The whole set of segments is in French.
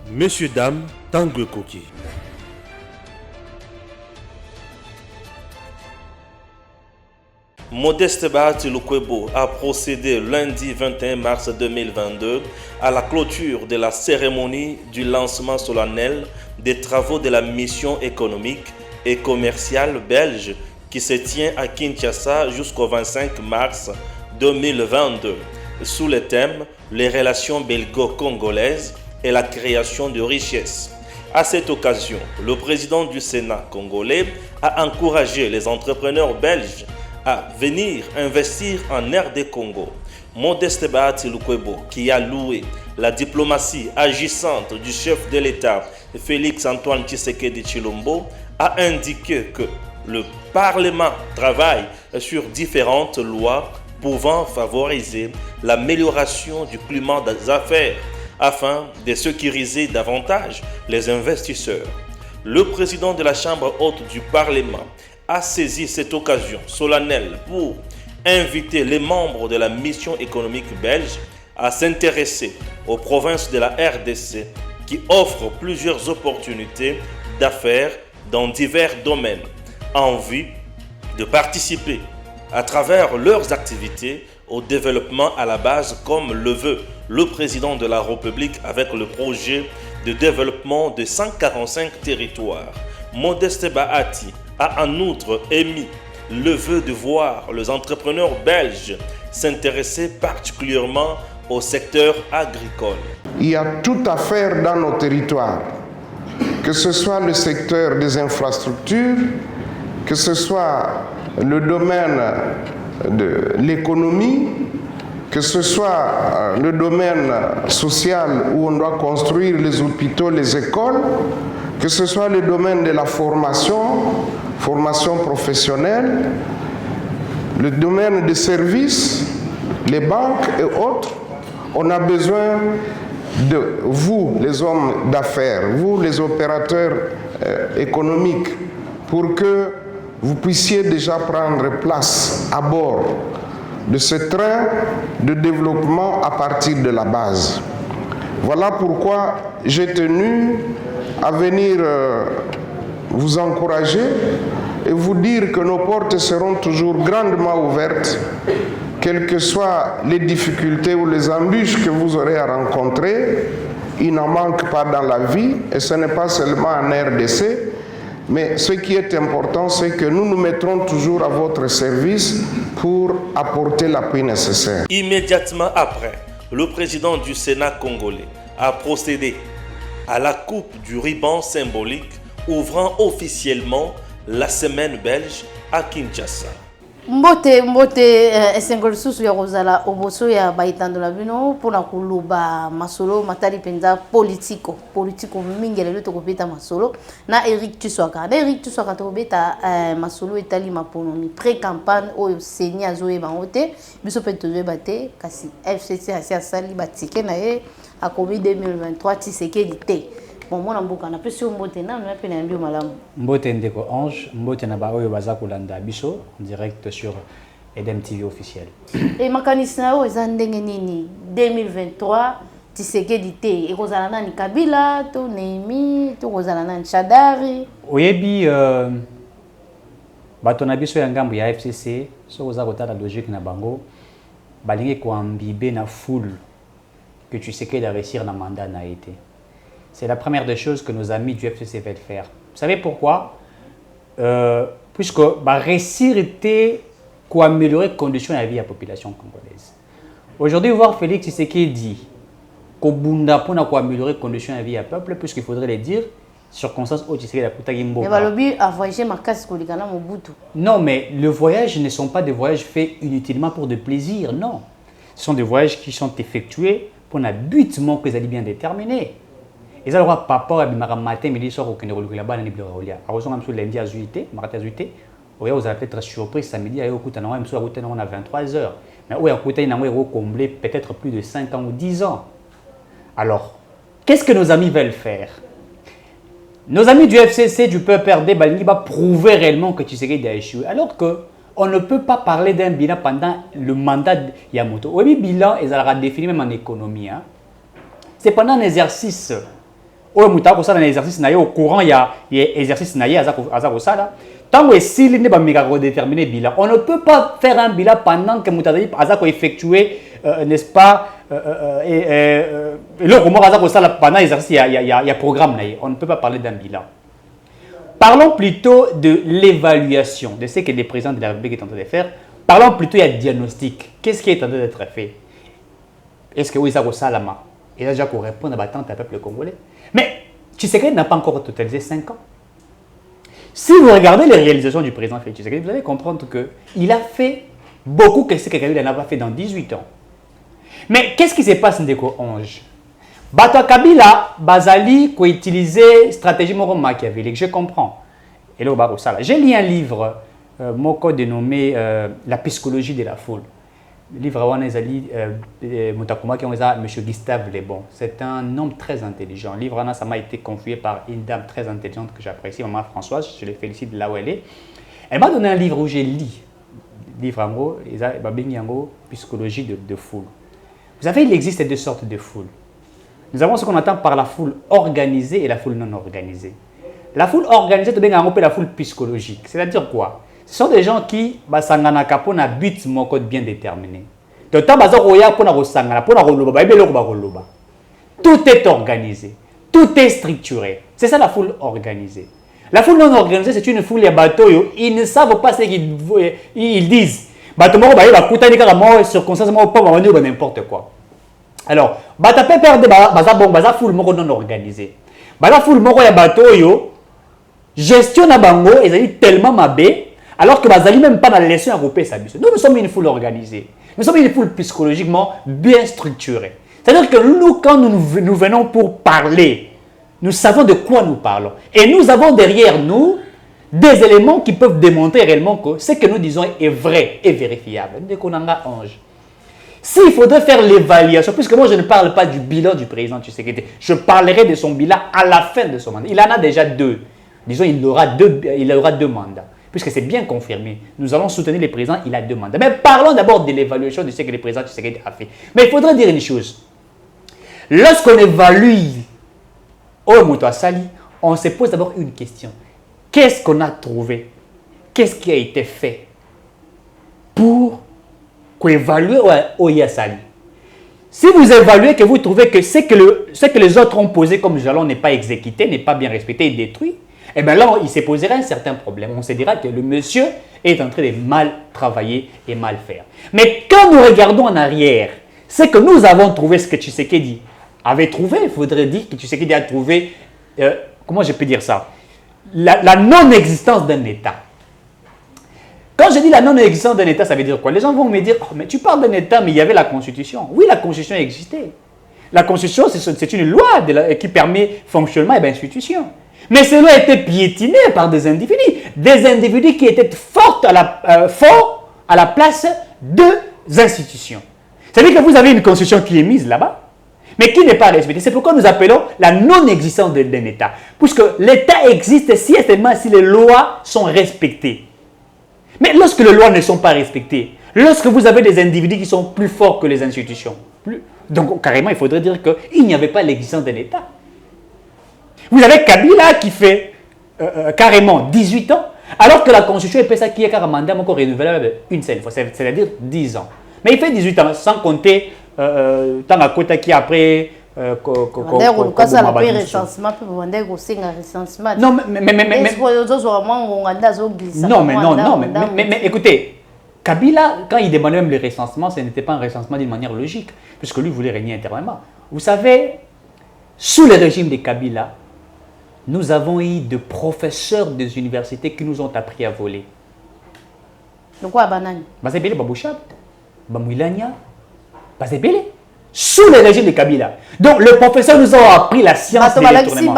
Messieurs, dames, Tangue Koki. Modeste Bahati Lukwebo a procédé lundi 21 mars 2022 à la clôture de la cérémonie du lancement solennel des travaux de la mission économique et commerciale belge qui se tient à Kinshasa jusqu'au 25 mars 2022 sous le thème « Les relations belgo-congolaises et la création de richesses ». À cette occasion, le président du Sénat congolais a encouragé les entrepreneurs belges à venir investir en RD Congo. Modeste Bahati Lukwebo, qui a loué la diplomatie agissante du chef de l'État Félix Antoine Tshisekedi Tshilombo, a indiqué que le Parlement travaille sur différentes lois pouvant favoriser l'amélioration du climat des affaires afin de sécuriser davantage les investisseurs. Le président de la Chambre haute du Parlement a saisi cette occasion solennelle pour inviter les membres de la mission économique belge à s'intéresser aux provinces de la RDC qui offrent plusieurs opportunités d'affaires dans divers domaines en vue de participer à travers leurs activités au développement à la base comme le veut le président de la République avec le projet de développement de 145 territoires. Modeste Bahati a en outre émis le vœu de voir les entrepreneurs belges s'intéresser particulièrement au secteur agricole. Il y a tout à faire dans nos territoires, que ce soit le secteur des infrastructures, que ce soit le domaine de l'économie, que ce soit le domaine social où on doit construire les hôpitaux, les écoles, que ce soit le domaine de la formation professionnelle, le domaine des services, les banques et autres. On a besoin de vous, les hommes d'affaires, vous, les opérateurs économiques, pour que vous puissiez déjà prendre place à bord de ce train de développement à partir de la base. Voilà pourquoi j'ai tenu à venir vous encourager et vous dire que nos portes seront toujours grandement ouvertes, quelles que soient les difficultés ou les embûches que vous aurez à rencontrer. Il n'en manque pas dans la vie, et ce n'est pas seulement en RDC, mais ce qui est important, c'est que nous nous mettrons toujours à votre service pour apporter l'appui nécessaire. Immédiatement après, le président du Sénat congolais a procédé à la coupe du ruban symbolique ouvrant officiellement la semaine belge à Kinshasa. Mbote esengol susu ya kozala oboso ya baitandola bino pona kuluba masolo matali penza politiko mingi lelo to kopeta masolo na Eric Tswaka to beta masolo etali maponomi pré-campagne oyo senya zoe bangote biso pe to bate kasi FCC asia sali batike na ye a Covid 2023 Tshisekedi te. Bon, moi, na pesi mbote na pe na ndio malamu. Mbote ndeko Ange, mbote na ba oyo baza kolanda biso en direct sur Edem TV officiel. Et makanisi na oyo eza ndenge nini 2023 Tshisekedi te ekozala nani Kabila to Nehemi to kozala nani Shadari. Oyebi bato na biso ya ngambo ya FCC so koza kotala logique na bango balingi ko ambibe na foule que Tshisekedi a réussir na mandat na été. C'est la première des choses que nos amis du FCC veulent faire. Vous savez pourquoi? Puisque réussir était améliorer les conditions de la vie de la population congolaise. Aujourd'hui, voir Félix Tshisekedi Kobunda pour améliorer les conditions de la vie du peuple, puisqu'il faudrait les dire, circonstances où Tshisekedi a coûté Gimbo. Non, mais les voyages ne sont pas des voyages faits inutilement pour de plaisir, non. Ce sont des voyages qui sont effectués pour un but que vous allez bien déterminer. Et ça, le papa a dit matin, midi, soir, aucun rôle là-bas, n'est plus là. Alors, on a mis lundi à 8h, mardi à 8h. Vous allez peut-être surpris samedi, à 23h. Mais oui, à côté, il y a comblé peut-être plus de 5 ans ou 10 ans. Alors, qu'est-ce que nos amis veulent faire? Nos amis du FCC, du PPRD, Balingi, va prouver réellement que Tshisekedi a échoué. Alors qu'on ne peut pas parler d'un bilan pendant le mandat de Yamoto. Oui, bilan, ils allaient définir même en économie. C'est pendant un exercice oyo muta ko sala na exercice na ye au courant il y a exercice na ye azako sala tant que s'il ne ba mika ko déterminer bilan on ne peut pas faire un bilan pendant que muta azako effectuer n'est-ce pas le comment azako sala pendant l'exercice il y a programme na ye on ne peut pas parler d'un bilan. Parlons plutôt de l'évaluation de ce que le président de la République est en train de faire. Parlons plutôt du diagnostic. Qu'est-ce qui est en train d'être fait? Est-ce que oui, ça Salama il a déjà pour répondre à l'attente du peuple congolais? Mais Tshisekedi n'a pas encore totalisé 5 ans. Si vous regardez les réalisations du président Félix Tshisekedi, vous allez comprendre qu'il a fait beaucoup que ce que Kabila n'a pas fait dans 18 ans. Mais qu'est-ce qui se passe dans Ndeko Onge? Bato Kabila, Bazali, qui utilisait stratégie machiavélique, je comprends. Et là, j'ai lu un livre, moko dénommé La psychologie de la foule. Le livre Wanezali Mutakuma qui est M. Gustave Lebon. C'est un homme très intelligent. Le livre ça m'a été confié par une dame très intelligente que j'apprécie, Maman Françoise. Je les félicite de là où elle est. Elle m'a donné un livre où j'ai lu. Livre en gros, psychologie de foule. Vous savez, il existe deux sortes de foules. Nous avons ce qu'on entend par la foule organisée et la foule non organisée. La foule organisée, c'est la foule psychologique. C'est-à-dire quoi? Ce sont des gens qui basangana pour un but bien déterminé. Tout est organisé, tout est structuré. C'est ça la foule organisée. La foule non organisée, c'est une foule de bateaux. Ils ne savent pas ce qu'ils disent. N'importe quoi. Alors, batape perdre baza foule non organisée. Baza foule moko ya bateau gestion na bango ezali tellement mabé. Alors que Bazali même pas dans la leçon à couper sa bise. Nous sommes une foule organisée. Nous sommes une foule psychologiquement bien structurée. C'est-à-dire que nous, quand nous venons pour parler, nous savons de quoi nous parlons. Et nous avons derrière nous des éléments qui peuvent démontrer réellement que ce que nous disons est vrai et vérifiable. S'il faudrait faire l'évaluation, puisque moi je ne parle pas du bilan du président Tshisekedi, je parlerai de son bilan à la fin de son mandat. Il en a déjà 2. Disons, il aura deux mandats. Puisque c'est bien confirmé, nous allons soutenir le président, il a 2 mandats. Mais parlons d'abord de l'évaluation de ce que le président Tshisekedi a fait. Mais il faudrait dire une chose. Lorsqu'on évalue Omoto Asali, on se pose d'abord une question. Qu'est-ce qu'on a trouvé? Qu'est-ce qui a été fait pour évaluer Oya Asali? Si vous évaluez que vous trouvez que ce que les autres ont posé comme jalon n'est pas exécuté, n'est pas bien respecté et détruit, et bien là, il se poserait un certain problème. On se dira que le monsieur est en train de mal travailler et mal faire. Mais quand nous regardons en arrière, c'est que nous avons trouvé ce que Tshisekedi avait trouvé. Il faudrait dire que Tshisekedi a trouvé, comment je peux dire ça, la non-existence d'un État. Quand je dis la non-existence d'un État, ça veut dire quoi? Les gens vont me dire, oh, mais tu parles d'un État, mais il y avait la Constitution. Oui, la Constitution existait. La Constitution, c'est une loi qui permet fonctionnement et d'institution. Mais cela a été piétiné par des individus qui étaient forts à la place des institutions. C'est-à-dire que vous avez une constitution qui est mise là-bas, mais qui n'est pas respectée. C'est pourquoi nous appelons la non-existence d'un État. Puisque l'État existe si et seulement si les lois sont respectées. Mais lorsque les lois ne sont pas respectées, lorsque vous avez des individus qui sont plus forts que les institutions, donc carrément il faudrait dire qu'il n'y avait pas l'existence d'un État. Vous avez Kabila qui fait carrément 18 ans, alors que la Constitution est ça qui est un mandat encore renouvelable une seule fois, c'est-à-dire 10 ans. Mais il fait 18 ans, sans compter tant à côté qui après. Mais écoutez, Kabila, quand il demandait même le recensement, ce n'était pas un recensement d'une manière logique, puisque lui voulait régner intérieurement. Vous savez, sous le régime de Kabila, nous avons eu des professeurs des universités qui nous ont appris à voler. De quoi, banane? Bazebele Babouchab, Bamouilania, Bazebele. Sous le régime de Kabila. Donc, les professeurs nous ont appris la science des détournements.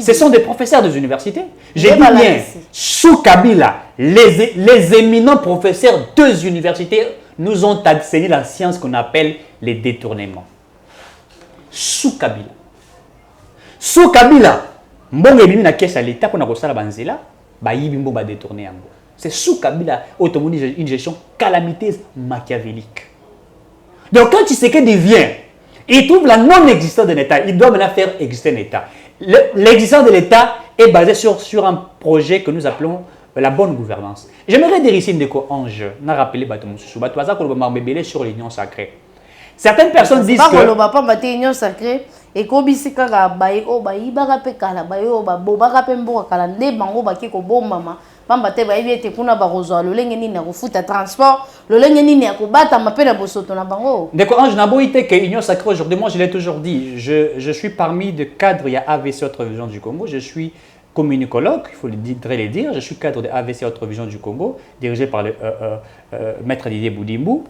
Ce sont des professeurs des universités. J'ai dit bien, sous Kabila, les éminents professeurs des universités nous ont enseigné la science qu'on appelle les détournements. Sous Kabila. Sous Kabila, mbongo ebimi na caisse à l'État pour na kosala banzela, ba yibi mbo ba détourner yango. C'est sous Kabila une gestion calamiteuse machiavélique. Donc quand Tshisekedi vient Il trouve la non-existence de l'État. Il doit maintenant faire exister un État. L'existence de l'État est basée sur un projet que nous appelons la bonne gouvernance. J'aimerais dire ici Ndeko Ange, n'a rappelé sur l'union sacrée. Certaines personnes disent que... l'union sacrée et kobisika baye o bayi barape kala baye o ba bobaka pembo kala nde bango baki ko bomama pamba te bayi ete kuna ba rozwa lolenge nini ya kofuta transport lolenge nini ya kobata mapena bosoto na bango. Ndeko Ange n'a beau été que union sacrée aujourd'hui, moi je l'ai toujours dit, je suis parmi des cadres, il y a AVC Autre Vision du Congo, je suis communicologue, il faut le dire, je suis cadre de AVC Autre Vision du Congo, dirigé par le maître Didier Boudimbu.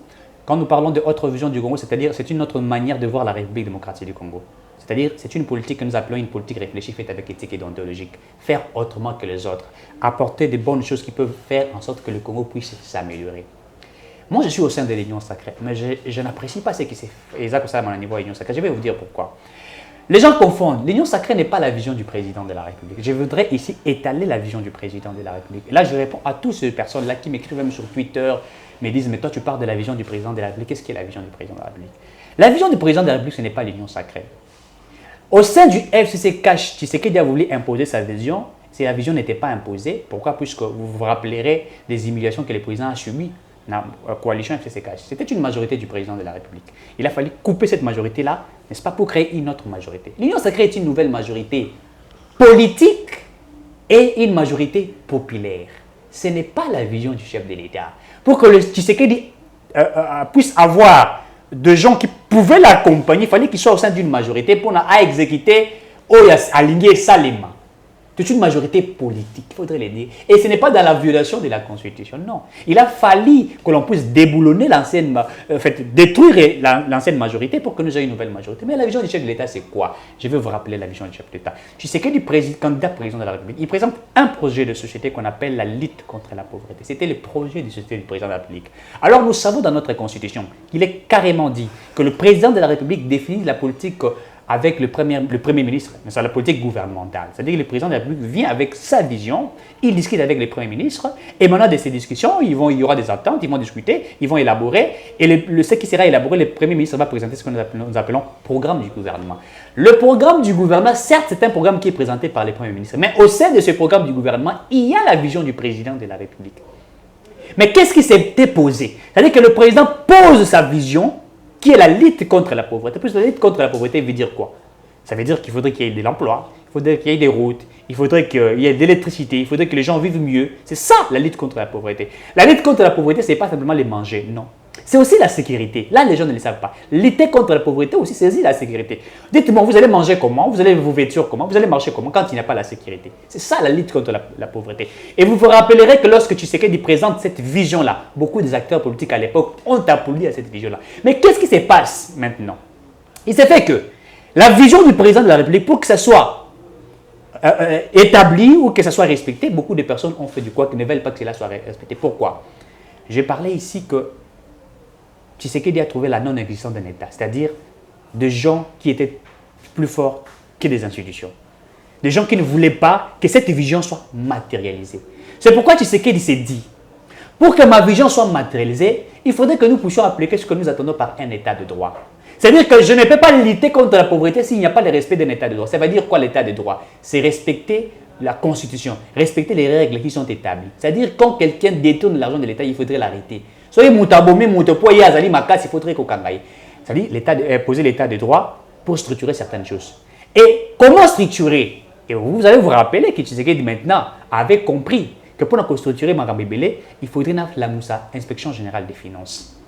Quand nous parlons de Autre Vision du Congo, c'est-à-dire c'est une autre manière de voir la République démocratique du Congo. C'est-à-dire c'est une politique que nous appelons une politique réfléchie, faite avec éthique et déontologique. Faire autrement que les autres, apporter des bonnes choses qui peuvent faire en sorte que le Congo puisse s'améliorer. Moi, je suis au sein de l'Union sacrée, mais je n'apprécie pas ce qui s'est fait. Exactement à mon niveau l'Union sacrée. Je vais vous dire pourquoi. Les gens confondent. L'Union sacrée n'est pas la vision du président de la République. Je voudrais ici étaler la vision du président de la République. Et là, je réponds à toutes ces personnes-là qui m'écrivent même sur Twitter, me disent, mais toi, tu parles de la vision du président de la République. Qu'est-ce qui est la vision du président de la République? La vision du président de la République, ce n'est pas l'Union sacrée. Au sein du FCC Cash, Tshisekedi a voulu imposer sa vision. Si la vision n'était pas imposée, pourquoi? Puisque vous vous rappellerez des humiliations que le président a subies dans la coalition FCC Cash. C'était une majorité du président de la République. Il a fallu couper cette majorité-là, n'est-ce pas, pour créer une autre majorité. L'Union sacrée est une nouvelle majorité politique et une majorité populaire. Ce n'est pas la vision du chef de l'État. Pour que le Tshisekedi puisse avoir de gens qui pouvaient l'accompagner, il fallait qu'il soit au sein d'une majorité pour exécuter Aligné Salima. C'est une majorité politique, il faudrait le dire. Et ce n'est pas dans la violation de la Constitution, non. Il a fallu que l'on puisse déboulonner détruire l'ancienne majorité pour que nous ayons une nouvelle majorité. Mais la vision du chef de l'État, c'est quoi? Je vais vous rappeler la vision du chef de l'État. Tu sais que du candidat président de la République, il présente un projet de société qu'on appelle la lutte contre la pauvreté. C'était le projet de société du président de la République. Alors nous savons dans notre Constitution qu'il est carrément dit que le président de la République définit la politique avec le premier ministre, c'est la politique gouvernementale. C'est-à-dire que le président de la République vient avec sa vision, il discute avec les premiers ministres, et maintenant de ces discussions, il y aura des attentes, ils vont discuter, ils vont élaborer, et ce qui sera élaboré, le premier ministre va présenter ce que nous appelons programme du gouvernement. Le programme du gouvernement, certes, c'est un programme qui est présenté par les premiers ministres, mais au sein de ce programme du gouvernement, il y a la vision du président de la République. Mais qu'est-ce qui s'est posé? C'est-à-dire que le président pose sa vision, qui est la lutte contre la pauvreté. Plus la lutte contre la pauvreté veut dire quoi? Ça veut dire qu'il faudrait qu'il y ait de l'emploi, il faudrait qu'il y ait des routes, il faudrait qu'il y ait de l'électricité, il faudrait que les gens vivent mieux. C'est ça la lutte contre la pauvreté. La lutte contre la pauvreté, ce n'est pas simplement les manger, non. C'est aussi la sécurité. Là, les gens ne le savent pas. Lutter contre la pauvreté aussi, c'est aussi la sécurité. Dites-moi, vous allez manger comment? Vous allez vous vêtir comment? Vous allez marcher comment quand il n'y a pas la sécurité? C'est ça la lutte contre la pauvreté. Et vous vous rappellerez que lorsque Tshisekedi présente cette vision-là, beaucoup des acteurs politiques à l'époque ont applaudi à cette vision-là. Mais qu'est-ce qui se passe maintenant? Il s'est fait que la vision du président de la République, pour que ça soit établi ou que ça soit respecté, beaucoup de personnes ont fait du quoi, qui ne veulent pas que cela soit respecté. Pourquoi? J'ai parlé ici que Tshisekedi a trouvé la non-existence d'un État, c'est-à-dire des gens qui étaient plus forts que des institutions. Des gens qui ne voulaient pas que cette vision soit matérialisée. C'est pourquoi Tshisekedi s'est dit, pour que ma vision soit matérialisée, il faudrait que nous puissions appliquer ce que nous attendons par un État de droit. C'est-à-dire que je ne peux pas lutter contre la pauvreté s'il n'y a pas le respect d'un État de droit. Ça veut dire quoi l'État de droit? C'est respecter la Constitution, respecter les règles qui sont établies. C'est-à-dire quand quelqu'un détourne l'argent de l'État, il faudrait l'arrêter. Soyez moutabomé, moutopoye, azali makas, il faudrait qu'on kangaye. C'est-à-dire poser l'état de droit pour structurer certaines choses. Et comment structurer? Et vous allez vous rappeler que Tshisekedi maintenant avait compris que pour structurer Magambébélé, il faudrait la Moussa, Inspection Générale des Finances.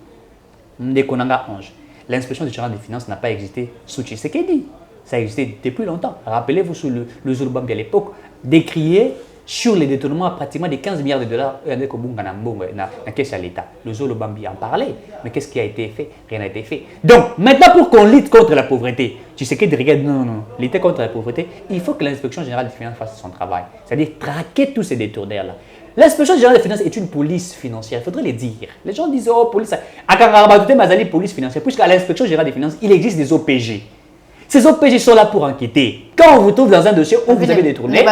Ndekonanga Ange. L'inspection générale des finances n'a pas existé sous Tshisekedi. Ça existait depuis longtemps. Rappelez-vous sous le Zulubambi à l'époque, décrié sur les détournements à pratiquement des 15 milliards de dollars dans la caisse à l'État. Le Zulubambi en parlait. Mais qu'est-ce qui a été fait? Rien n'a été fait. Donc, maintenant pour qu'on lutte contre la pauvreté, Tshisekedi regarde, non, lutter contre la pauvreté, il faut que l'inspection générale des finances fasse son travail. C'est-à-dire traquer tous ces détournaires-là. L'inspection générale des finances est une police financière, il faudrait le dire. Les gens disent, oh, police, police financière, puisqu'à l'inspection générale des finances, il existe des OPG. Ces OPG sont là pour enquêter. Quand on vous trouve dans un dossier où vous avez détourné...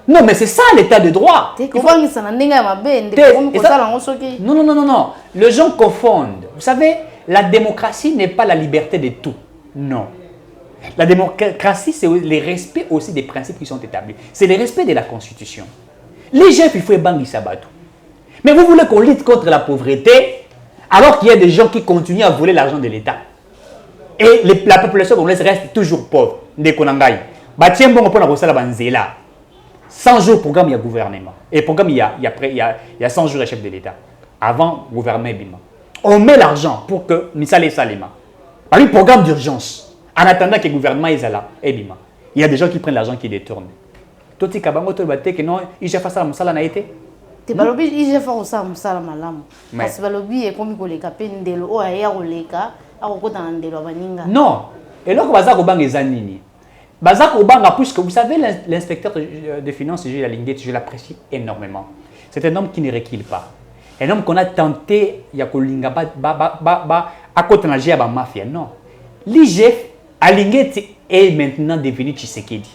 Non, mais c'est ça l'état de droit. Non. Les gens confondent. Vous savez, la démocratie n'est pas la liberté de tout. Non. La démocratie, c'est le respect aussi des principes qui sont établis. C'est le respect de la Constitution. Les chefs, il faut ébanguer Sabato. Mais vous voulez qu'on lutte contre la pauvreté alors qu'il y a des gens qui continuent à voler l'argent de l'État. Et la population congolaise reste toujours pauvre. Ndekonangai. Batien bon pour la Rossala Banzela. 100 jours programme il y a gouvernement. Et programme il y a 100 jours le chef de l'État. Avant gouvernement Bima. On met l'argent pour que Misale Salema. Par le programme d'urgence. En attendant que le gouvernement est là. Et Bima. Il y a des gens qui prennent l'argent qui détournent. Toti Kabango to batte que non, il j'ai fait ça Musala na été. Te balobi il j'ai fait ça Musala malamu. Parce que balobi est comme koleka pendelo o aya koleka akokota na ndelo baninga. Non. Et là ko bazako bang ezanini. Bazako banga puisque vous savez l'inspecteur des finances Gilles Alinguet, je l'apprécie énormément. C'est un homme qui ne recule pas. Un homme qu'on a tenté ya kolinga à côté na ba mafia. Non. L'IGF Alinguet est maintenant devenu Tshisekedi.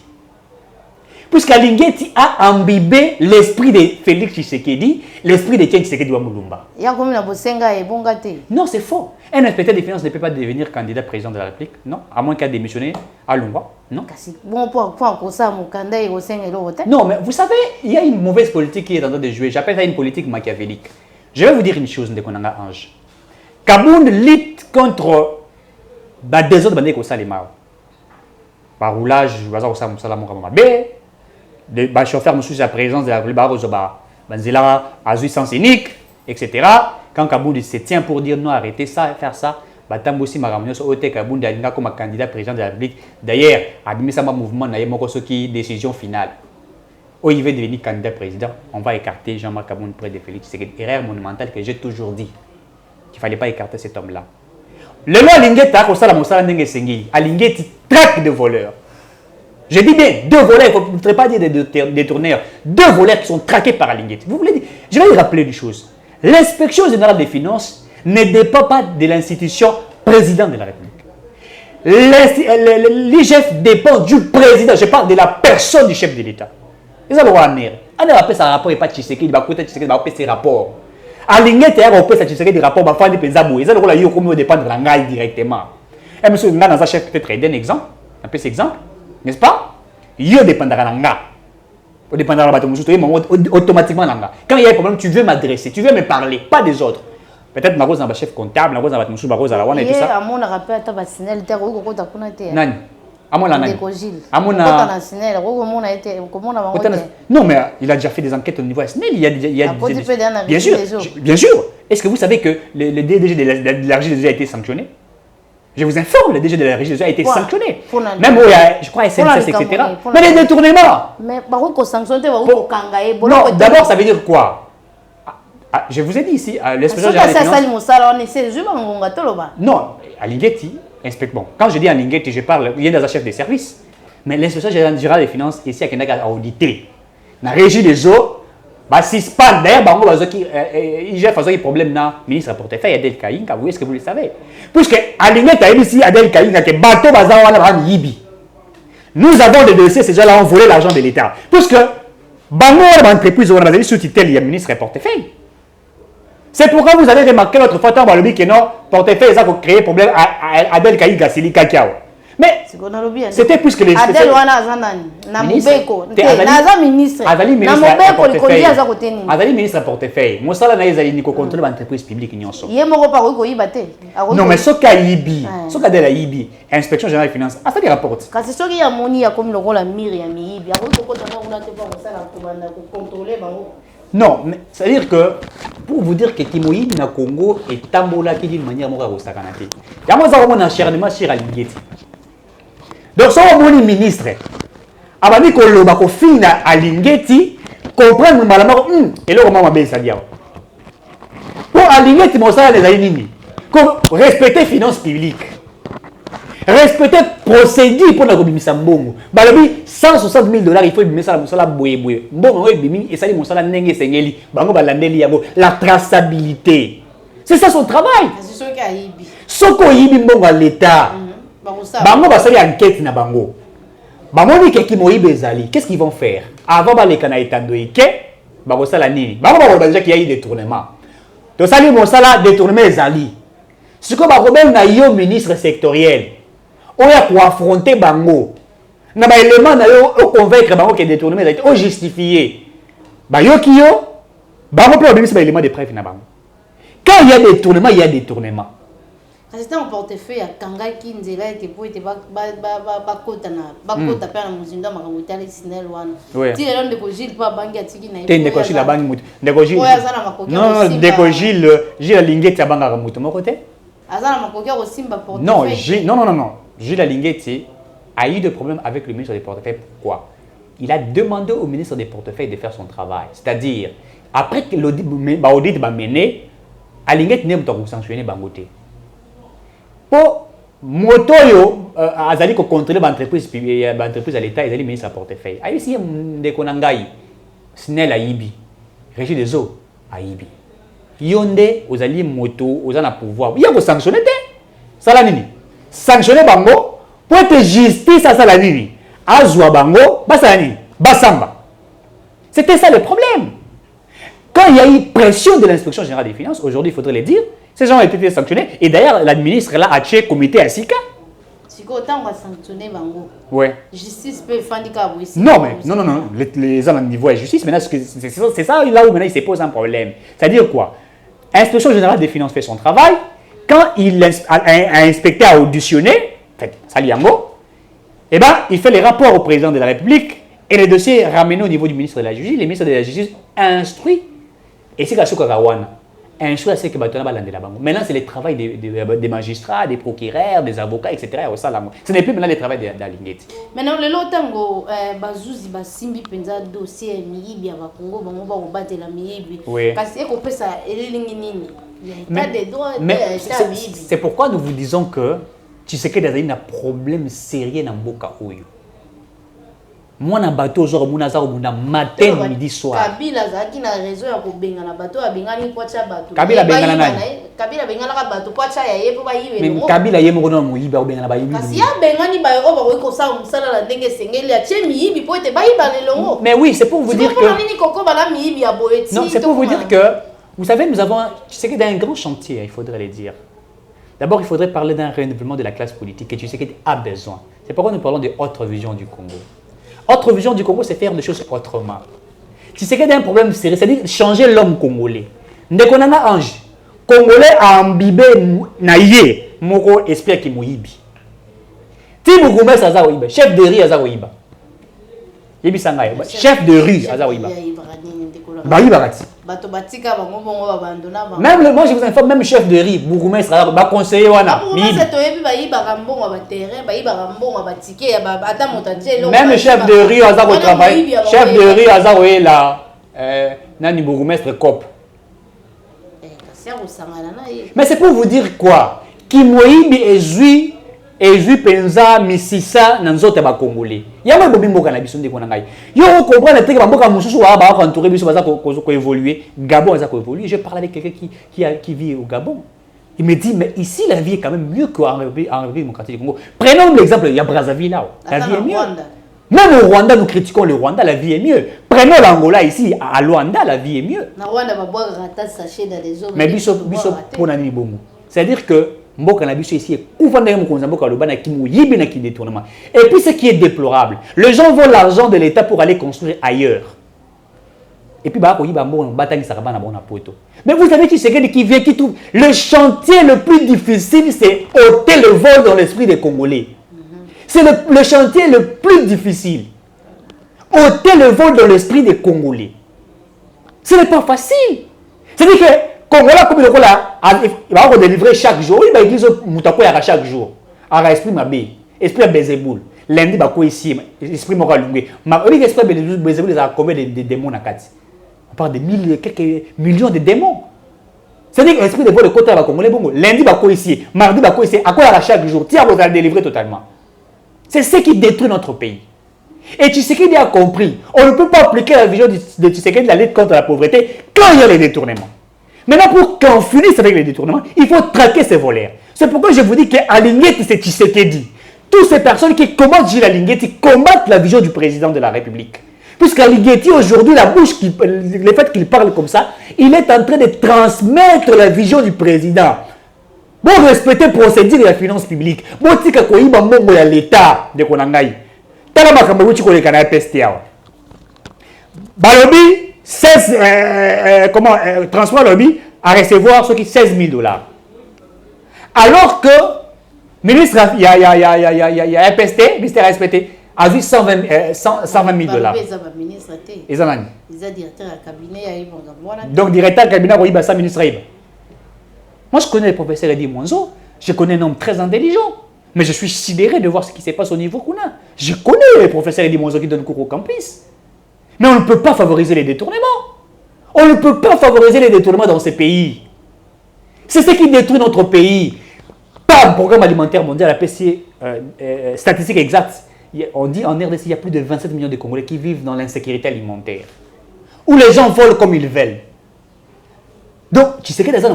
Puisqu'Alinguet a imbibé l'esprit de Félix Tshisekedi, l'esprit de Tien Tshisekedi Wamulumba. Non, c'est faux. Un inspecteur des finances ne peut pas devenir candidat président de la République, non, à moins qu'il ait démissionné à Lumba, non. Non, mais vous savez, il y a une mauvaise politique qui est en train de jouer. J'appelle ça une politique machiavélique. Je vais vous dire une chose, Ndekonanga Ange. Kaboun lutte contre la désordre bandé ko salima. Par roulage, bazar ko salama B. De chauffeur monsieur la présence de la République Banzela Azui sens unique, etc. Quand Kaboun se tient pour dire non, arrêtez ça, faire ça, Batambo aussi Maramio so ote Kaboun d'alinga comme candidat président de la République. D'ailleurs, abimé ça mouvement na yemoko soki décision finale. Oh, il veut devenir candidat président, on va écarter Jean-Marc Kaboun près de Félix. C'est une erreur monumentale que j'ai toujours dit. Qu'il ne fallait pas écarter cet homme-là. Le loi Alinguet a ça la monsala n'enge sengi. Alinguet traque de voleurs. Je dis bien deux voleurs, il ne faudrait pas dire des tourneurs. Deux voleurs qui sont traqués par Alinguet. Vous voulez dire, je vais vous rappeler une chose. L'inspection générale des finances ne dépend pas de l'institution président de la République. L'IGF dépend du président. Je parle de la personne du chef de l'État. Ils ont le droit à l'air. On a rappelé sa rapport et pas Tshisekedi, il va coûter Tshisekedi, il va rappeler ses rapports. Alinguet a rappelé sa Tshisekedi des rapports, il va faire des penzabou. Ils ont le droit à l'air comme dépendre de l'angaï directement. Et monsieur, on a dans sa chef peut-être aider un exemple, un peu cet exemple. N'est-ce pas? Il dépend de l'anga. Il dépend de la automatiquement l'anga. Quand il y a un problème, tu veux m'adresser, tu veux me parler, pas des autres. Peut-être ma rose chef comptable, ma rose ma monsieur, ma rose à la one et tout ça. À mon rappel, tu as vacciné le terreau, tu as connoté. Nani? À mon nani? À mon non, mais il a déjà fait des enquêtes au niveau SNEL. Il y a bien sûr. Est-ce que vous savez que le DG de la régie a été sanctionné? Je vous informe, le DG de la régie a été sanctionné. Même, je crois, SNCF, etc. Mais les détournements. Mais par contre, sanctionné, non, d'abord, ça veut dire quoi? Je vous ai dit ici, l'expression générale des finances. Non, Alingueti, bon, quand je dis Alingueti, je parle, il y a des chefs des services. Mais l'inspection générale des finances, ici, il y a audité. La régie des eaux, si pas d'ailleurs, il y a un problème dans le ministre portefeuille Adel Kaïnga, est-ce que vous le savez? Puisque Alinguet a ici Adel Kaïnga, que bateau bazar Yibi. Nous avons des dossiers, ces gens-là ont volé l'argent de l'État. Puisque Bango, l'entreprise, on a sous tutelle, il y a ministre portefeuille. C'est pourquoi vous avez remarqué l'autre fois, que non, portefeuille, ça a créé problème à Adel Kaïnga, c'est l'Ikakiao. Mais c'était plus que les Adel ministre. Azali ministre portefeuille. Mosala na ezali ni ko contrôler l'entreprise publique nyonso. Non mais ce cas Yibi, ce cas de la Yibi, inspection générale des finances, ça des rapports. Quand c'est ce qui a moni comme le rôle la mire ya Yibi, a ko on a pas contrôler bango. Non, mais c'est-à-dire que pour vous dire que Kimoïd na Congo est tambola qui d'une manière mora rosakanate. Ya mo za ko na acharnement sur Alinguet. Donc, si on est ministre, abami ko loba ko fina Alinguet, comprendre malalement, et là, on va bien ça dire. Pour Alinguet, mon salaire les aïnini, respecter les finances publiques, respecter les procédures pour la commission Mbongo. Balobi, 160 000 $, il faut mettre ça dans mon salaire boye. Mbongo, et ça dit mon salaire n'engé sengeli, bango balandeli yabo, la traçabilité. C'est ça son travail. C'est ce qu'il y a Yibi. Ce qu'il y a Mbongo à l'État. Bango va faire enquête na bango. Bango ni keki moïbe ezali. Qu'est-ce qu'ils vont faire? Avant ba les kana etandoike, bango sala nini? Bango ba déjà qu'il y a eu détournement. To sali mon sala détournement ezali. Ce que problème na yo ministre sectoriel, on a pour affronter bango. Na ba élément na yo convaincre bango que détournement est o justifié. Ba yo ki yo, bango peut obtenir ce élément de preuve na bango. Quand il y a détournement, il y a détournement. C'est un portefeuille à Kangaki Nzela et pour être bakotana bakota père muzinda makamutala sinel wana. Ti elon de Gilles pas bangi atiki na. Te ndeko Gilles la bangi mutu. Ndeko Gilles. Non, ndeko Gilles la lingette ya banga mutu mon côté. Azana makokia ko simba portefeuille. Non. Gilles la lingette a eu des problèmes avec le ministre des portefeuilles. Pourquoi? Il a demandé au ministre des portefeuilles de faire son travail. C'est-à-dire, après que l'audit va mener, à lingette n'est pas sanctionné bangoté. Pour moto yo azali ko contrôler l'entreprise à l'état, ils allaient ministre à portefeuille. Ayi si ndeko nangai Snell Ayibi, Régie des eaux Ayibi. Yonde ozali moto, ozana pouvoir. Il y a ko sanctionner te. Sala nini? Sanctionner bango pour être justice à sala nini? Azwa bango, basala nini? Basamba. C'était ça le problème. Quand il y a eu pression de l'inspection générale des finances, aujourd'hui il faudrait le dire, ces gens ont été sanctionnés. Et d'ailleurs, la ministre là a tué comité à Sika. Si autant on va sanctionner bango. Ouais. Justice peut faire handicap aussi. Non, mais non. Les gens au niveau de la justice, maintenant, c'est ça là où maintenant il se pose un problème. C'est-à-dire quoi? L'inspection générale des finances fait son travail. Quand il a inspecté, a auditionné, en fait, Saliango, eh ben, il fait les rapports au président de la République et les dossiers ramenés au niveau du ministre de la Justice. Le ministre de la Justice instruit. Et c'est ce qu'on instruit à ce que maintenant, c'est le travail des magistrats, des procureurs, des avocats, etc. Ce n'est plus maintenant le travail de la lignette. Maintenant, le lot tango, bazouzi basimbi penza dossier miyibi ya Congo, bango ba obate la miyibi. Kasi eko pesa elilingi nini. Mais c'est pourquoi nous vous disons que Tshisekedi a un problème sérieux dans Mboka Oyo. Moi, na bateau, genre, mon azar, matin, midi, soir. Kabila zaki na réseau ya kobenga na bateau, abengani pocha bateau. Kabila bengana nani? Kabila bengana ka bateau pocha ya yepo ba yiwe. Mais Kabila yemo kono muyiba obengana ba yibi. Kasi ya bengani ba yoko ba ko sa musala la ndenge sengeli ya che miyibi po ete ba yiba lelongo. Mais oui, c'est pour vous dire que non, c'est pour vous dire que vous savez, nous avons, tu sais que dans un grand chantier, il faudrait le dire. D'abord, il faudrait parler d'un renouvellement de la classe politique et tu sais qu'il a besoin. C'est pourquoi nous parlons de autre vision du Congo. Autre vision du Congo, c'est faire des choses autrement. Tu sais qu'il y a un problème sérieux, c'est-à-dire changer l'homme congolais. Ndekonana Ange, Congolais a imbibé naïe, moko espère qui mouibi. Timougoumé Sazaouiba, chef de rue Azaouiba. Yebi Sangaï, chef de rue Azaouiba. Même moi je vous informe, même chef de riz, Bougoumès, va conseiller wana. Même chef de riz Aza au travail, chef de riz Aza au là, nani Bougoumès cop. Mais c'est pour vous dire quoi? Qui moïbi et jui penza misisa nanzote ba congolais. Yama bobi mboka na biso ndeko na ngai. Yo comprendre que mboka mususu wa ba entouré biso baza ko évoluer. Gabon baza ko évoluer. Je parle avec quelqu'un qui vit au Gabon. Il me dit mais ici la vie est quand même mieux qu'en République démocratique du Congo. Prenons l'exemple, il y a Brazzaville là. La vie est mieux. Même au Rwanda, nous critiquons le Rwanda, la vie est mieux. Prenons l'Angola ici, à Luanda, la vie est mieux. Mais biso pour nani bongo. C'est-à-dire que Mboka na biso ici, et puis ce qui est déplorable, les gens volent l'argent de l'État pour aller construire ailleurs. Et puis mais vous savez qui c'est qui vient, qui trouve le chantier le plus difficile, c'est ôter le vol dans l'esprit des Congolais. C'est le chantier le plus difficile. Ôter le vol dans l'esprit des Congolais. Ce n'est pas facile. C'est-à-dire que Congolais comme le Congolais, il va délivrer chaque jour. Il va dire Moutako yara chaque jour. Ara esprit mabé, esprit Bézéboul. Lundi bako ici, esprit Moralungé. Ma esprit Bézéboul a combien de démons à Kati? On parle de quelques millions de démons. C'est-à-dire que l'esprit de vol de côté va Congolais bongo. Lundi bako ici, mardi bako ici. À quoi yara chaque jour? Tiens, vous allez délivrer totalement. C'est ce qui détruit notre pays. Et Tshisekedi a compris. On ne peut pas appliquer la vision de Tshisekedi de la lutte contre la pauvreté quand il y a les détournements. Maintenant, pour qu'on finisse avec les détournements, il faut traquer ces voleurs. C'est pourquoi je vous dis qu'à Linguetti, c'est Tshisekedi. Toutes ces personnes qui combattent Gilles Linguetti combattent la vision du président de la République. Puisqu'à Linguetti, aujourd'hui, le fait qu'il parle comme ça, il est en train de transmettre la vision du président. Bon, respecter procédure de la finance publique. Bon, tika ko iba mbongo ya l'État de konangai. Tala makambo wuchi ko le kana PST awa. Balobi 16 transport lobby à recevoir ce qui 16 000 $. Alors que ministre il y a PST, ministère respecté a vu 120 000 $. Ils ont nani. Ils ont directeur de cabinet donc directeur de cabinet ko iba sa ministre iba. Moi, je connais le professeur Eddy Monzo, je connais un homme très intelligent, mais je suis sidéré de voir ce qui se passe au niveau Kuna. Je connais le professeur Eddy Monzo qui donne cours au campus. Mais on ne peut pas favoriser les détournements. On ne peut pas favoriser les détournements dans ces pays. C'est ce qui détruit notre pays. Pas le programme alimentaire mondial, la PC, statistique exacte. On dit en RDC, il y a plus de 27 millions de Congolais qui vivent dans l'insécurité alimentaire. Où les gens volent comme ils veulent. Donc, tu sais que les gens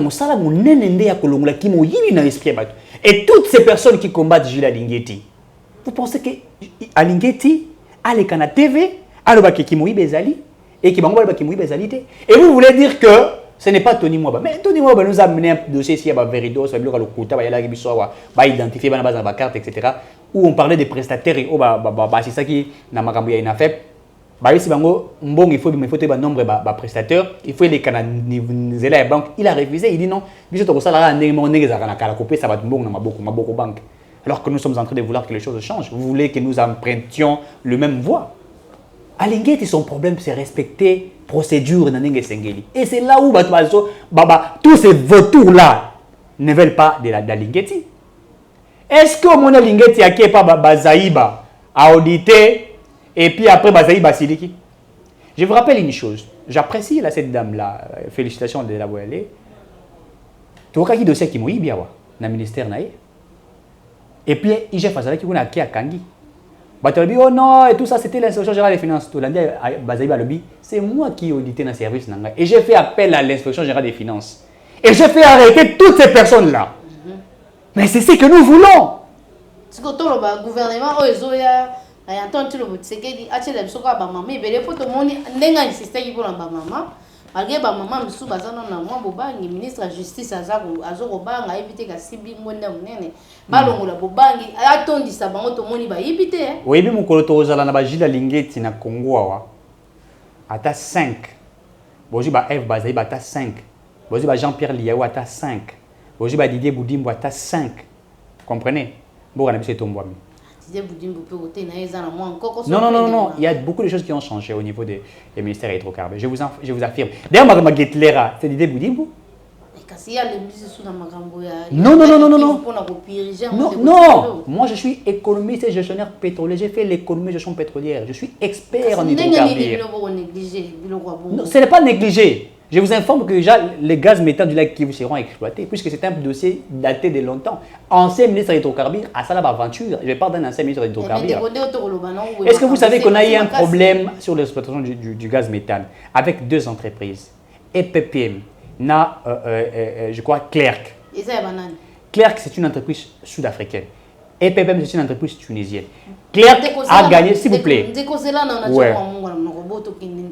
et toutes ces personnes qui combattent Jules Alingeti, vous pensez que Alingeti a les canaux TV, a le bac qui mouille Bezali, et qui m'a qui mouille Bezali. Et vous voulez dire que ce n'est pas Tony Mwaba. Mais Tony Mwaba nous a amené un dossier ici à Veridos, à Lokuta, à identifier la carte, etc. Où on parlait des prestataires et c'est ça qui n'a pas fait. Il faut un nombre de prestataires, il faut les canaliser la banque. Il a refusé, il dit non. Alors que nous sommes en train de vouloir que les choses changent. Vous voulez que nous empruntions le même voie. Alingeti, son problème, c'est respecter procédure. Et c'est là où tous ces vautours-là ne veulent pas de l'Alingeti. Est-ce que mon Alingeti a pas Zaïba à auditer? Et puis après, Bazaï Basiliki. Je vous rappelle une chose. J'apprécie cette dame-là. Félicitations de la voir aller. Tu vois qu'il y a des dossiers qui m'ont bien dans le ministère. Et puis, il y a des gens qui ont Kangi. Oh non, et tout ça, c'était l'inspection générale des finances. C'est moi qui ai audité dans le service. Et j'ai fait appel à l'inspection générale des finances. Et j'ai fait arrêter toutes ces personnes-là. Mais c'est ce que nous voulons. C'est que le gouvernement, Antoine Tilo Tshisekedi a télé biso kwa ba maman ibele poto moni ndenga insiste ki pona ba maman malgré ba maman misu bazana na mwa bobangi ministre de justice azoko banga éviter ka sibi ngwenda munene balongola bobangi atondisa bango to moni ba yibite oyebi mukolo to ozala na ba Jules Alingeti na Congo awa ata 5 boji ba F bazai ba ata 5 boji ba Jean-Pierre Liaou ata 5 boji ba Didier Boudimbo ata 5 comprenez bon na biso tombwami. Non. Il y a beaucoup de choses qui ont changé au niveau des ministères hydrocarbures. Je vous affirme. D'ailleurs, ma Getlera, c'est l'idée Boudimbo. Non. Moi, je suis économiste et gestionnaire pétrolier. J'ai fait l'économie de gestion pétrolière. Je suis expert en hydrocarbures. Non, ce n'est pas négligé. Je vous informe que déjà les gaz méthane du lac Kivu seront exploités puisque c'est un dossier daté de longtemps. Ancien ministre hydrocarbures à Salab Aventure, je parle d'un ancien ministre hydrocarbures. Est-ce que vous savez qu'on a eu un problème sur l'exploitation du gaz méthane avec deux entreprises, EPPM, je crois Clerc. Clerc, c'est une entreprise sud-africaine. EPPM, c'est une entreprise tunisienne. Clerc a gagné, s'il vous plaît.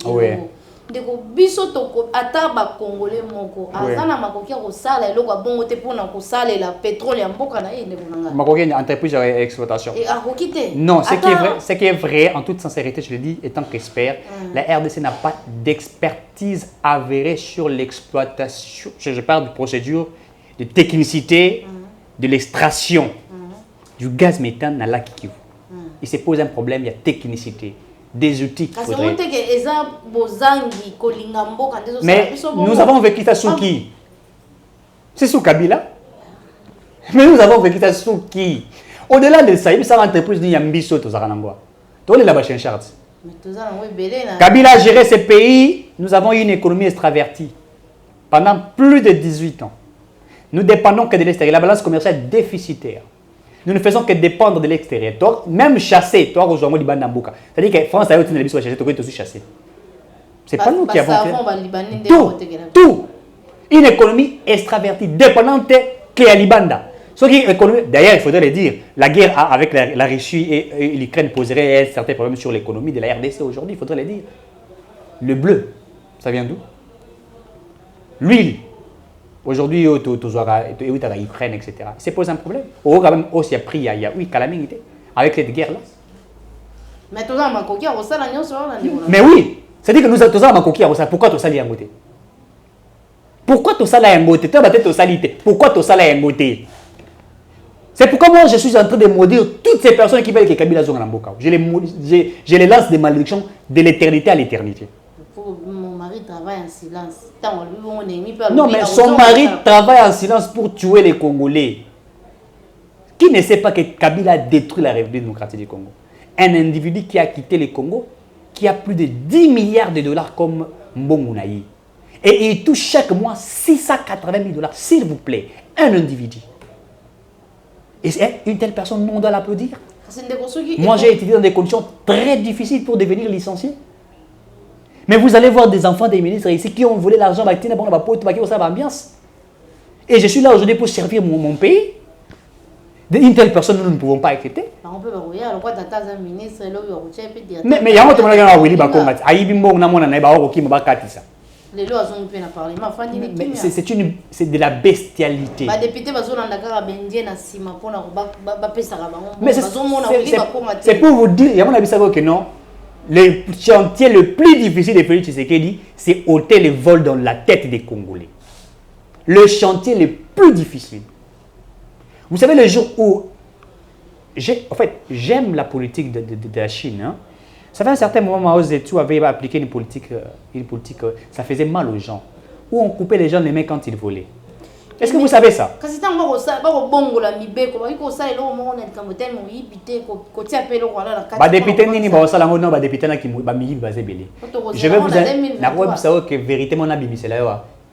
Ouais. Ndeko biso toko ataba congolais moko azana makoki ko sala eloko bongo te pona ko sala la pétrole ya mboka na yende konanga makoki une entreprise d'exploitation et akokite non ce qui est vrai en toute sincérité je le dis étant qu'expert la RDC n'a pas d'expertise avérée sur l'exploitation je parle de procédure de technicité de l'extraction du gaz méthane dans lac Kivu il se pose un problème il y a technicité des outils qu'il faudrait. Mais nous avons vécu ça sous qui? C'est sous Kabila. Mais nous avons vécu ça sous qui? Au-delà de ça, il y a une entreprise de Yambiso, tout ça. Tout est là-bas chez Charles. Kabila a géré ce pays. Nous avons eu une économie extravertie pendant plus de 18 ans. Nous dépendons que de l'extérieur. La balance commerciale est déficitaire. Nous ne faisons que dépendre de l'extérieur. Même chasser, toi, rejoins-moi du Bandambuka. C'est-à-dire que France a eu une chasser, toi, aussi chasser. C'est pas nous qui avons fait. Tout. Une économie extravertie, dépendante que à Libanda. D'ailleurs, il faudrait le dire, la guerre avec la Russie et l'Ukraine poserait certains problèmes sur l'économie de la RDC aujourd'hui, il faudrait le dire. Le bleu, ça vient d'où? L'huile, Aujourd'hui, il y a l'Ukraine, etc. C'est pose un problème. Au quand même aussi pris, il y a oui, calamité avec cette guerre-là. Mais tout ça, ma coquille, on s'en a mais oui, c'est-à-dire que nous avons tous ma coquille, pourquoi tout ça est en Pourquoi tout ça est en côté? Pourquoi tout ça est en côté? C'est pourquoi moi je suis en train de maudire toutes ces personnes qui veulent que Kabila soit en Boka. Je les lance des malédictions de l'éternité à l'éternité. Mon mari travaille en silence. Non, mais son mari travaille en silence pour tuer les Congolais. Qui ne sait pas que Kabila a détruit la République démocratique du Congo? Un individu qui a quitté le Congo, qui a plus de 10 milliards de dollars comme Mbongonaï. Et il touche chaque mois 680 000 dollars, s'il vous plaît. Un individu. Et une telle personne, on doit l'applaudir. Moi, j'ai étudié dans des conditions très difficiles pour devenir licencié. Mais vous allez voir des enfants des ministres ici qui ont volé l'argent, et je suis là aujourd'hui pour servir mon pays. Une telle personne, nous ne pouvons pas accepter. Mais il y a un autre c'est de la bestialité. C'est pour vous dire, il y a mon avis que non. Le chantier le plus difficile de Félix Tshisekedi, c'est ôter le vol dans la tête des Congolais. Le chantier le plus difficile. Vous savez, le jour où... j'aime la politique de la Chine. Hein. Ça fait un certain moment, Mao Zedong avait appliqué une politique, ça faisait mal aux gens. Où on coupait les gens les mains quand ils volaient. Est-ce que vous savez ça? Je vais vous dire que véritablement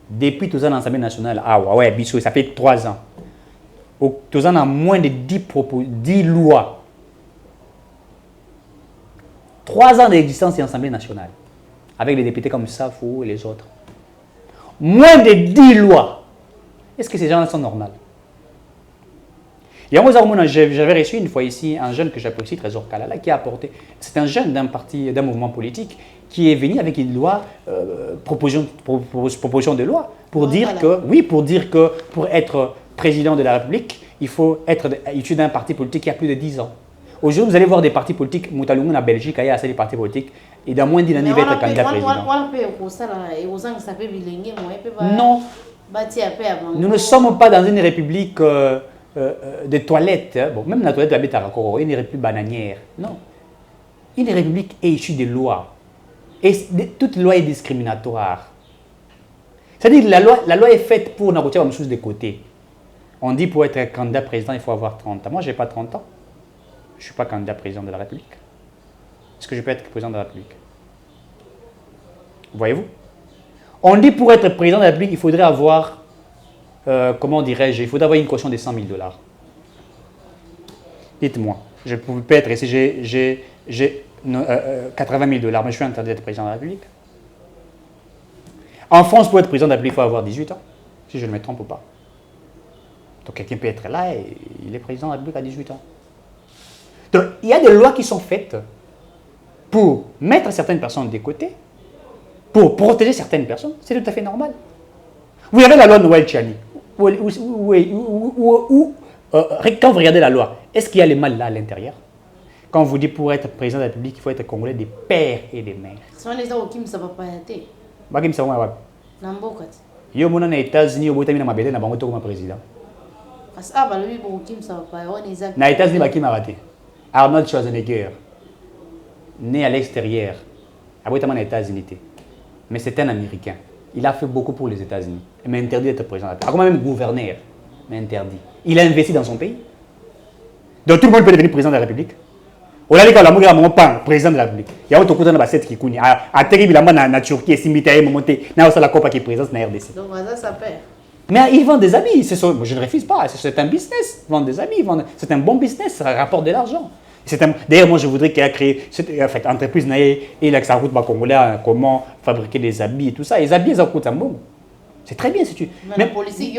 depuis tout ça dans l'Assemblée nationale, ça fait 3 ans. Tout ça a moins de 10 lois. 3 ans d'existence de l'Assemblée nationale. Avec les députés comme Safou et les autres. Moins de 10 lois. Est-ce que ces gens-là sont normaux? J'avais reçu une fois ici un jeune que j'apprécie, Trésor Kalala, qui a apporté. C'est un jeune d'un mouvement politique qui est venu avec une loi, proposition de loi, pour dire que pour être président de la République, il faut être issu d'un parti politique qui a plus de 10 ans. Aujourd'hui, vous allez voir des partis politiques, Moutalungu en Belgique, il y a assez de partis politiques, et dans moins d'une année, il va être candidat président. Non. Nous ne sommes pas dans une république de toilettes. Bon, même la toilette habite à Rakoro, une république bananière. Non. Une république est issue de lois. Et toute loi est discriminatoire. C'est-à-dire que la loi est faite pour n'abotir comme chose de côté. On dit pour être candidat président, il faut avoir 30 ans. Moi, je n'ai pas 30 ans. Je ne suis pas candidat président de la République. Est-ce que je peux être président de la République? Voyez-vous? On dit pour être président de la République, il faudrait avoir, comment dirais-je, il faudrait avoir une caution de 100 000 dollars. Dites-moi, je peux être ici, j'ai 80 000 dollars, mais je suis interdit d'être président de la République. En France, pour être président de la République, il faut avoir 18 ans, si je ne me trompe pas. Donc quelqu'un peut être là et il est président de la République à 18 ans. Donc il y a des lois qui sont faites pour mettre certaines personnes de côté, pour protéger certaines personnes, c'est tout à fait normal. Vous avez la loi Noël Tchani. Quand vous regardez la loi, est-ce qu'il y a le mal là à l'intérieur? Quand on vous dit pour être président de la République, il faut être congolais des pères et des mères. Ce sont les gens qui ne savent pas être. Yo mona na États-Unis au botamina mabele na bango comme président. Na États-Unis bakima raté. Arnold Schwarzenegger né à l'extérieur. Abotamana na États-Unis. Mais c'est un Américain. Il a fait beaucoup pour les États-Unis. Mais interdit d'être président de la République. Même gouverneur, mais interdit. Il a investi dans son pays. Donc tout le monde peut devenir président de la République. On a dit que la président de la République. Il y a autre chose dans la qui est à terriblement na Turquie, Simitaï, Momonté, na la Copa qui est présidence de la RDC. Donc ça perd. Mais ils vendent des habits. Je ne refuse pas. C'est un business. Vendre des habits. C'est un bon business. Ça rapporte de l'argent. D'ailleurs, moi, je voudrais qu'il ait créé cette entreprise et là, que ça coûte congolais, comment fabriquer des habits et tout ça. Les habits, ça coûte un bon. C'est très bien. Mais la politique,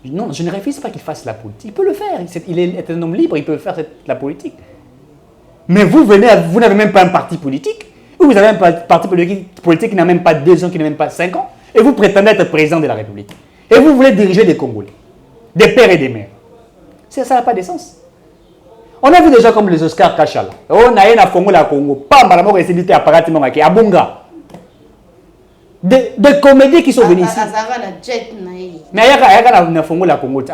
non, je ne refuse pas qu'il fasse la politique. Il peut le faire. Il est un homme libre. Il peut faire la politique. Mais vous n'avez même pas un parti politique. Vous avez un parti politique qui n'a même pas 2 ans, qui n'a même pas 5 ans. Et vous prétendez être président de la République. Et vous voulez diriger des Congolais, des pères et des mères. Ça n'a pas de sens. On a vu des gens comme les Oscar Kachala. On a un Congo la Congo. Pas mal à c'est apparemment à Bunga. Des comédies qui sont venus ici. Mais il y a un Congo la Congo.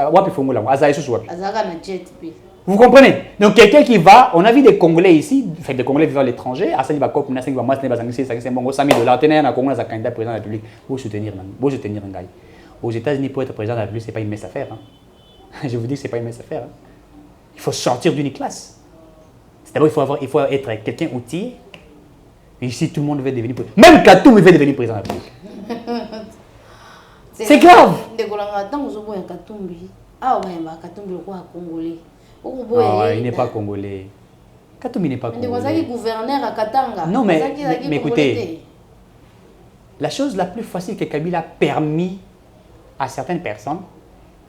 Vous comprenez? Donc quelqu'un qui va, on a vu des Congolais ici, fait des Congolais vivant à l'étranger, à Sani Bakop, Nassing Bamas, c'est bon, 100 000 $, tenez un Congo, un candidat président de la République, vous soutenir un gars. Aux États-Unis, pour être président de la République, ce n'est pas une mince affaire. Hein. Je vous dis que ce n'est pas une mince affaire. Hein. Il faut sortir d'une classe. D'abord, il faut être quelqu'un outillé. Et ici, tout le monde veut devenir président. Même Katoum veut devenir président de la République. C'est grave. Il n'est pas congolais. Katoum n'est pas congolais. Non, mais écoutez, la chose la plus facile que Kabila a permis à certaines personnes,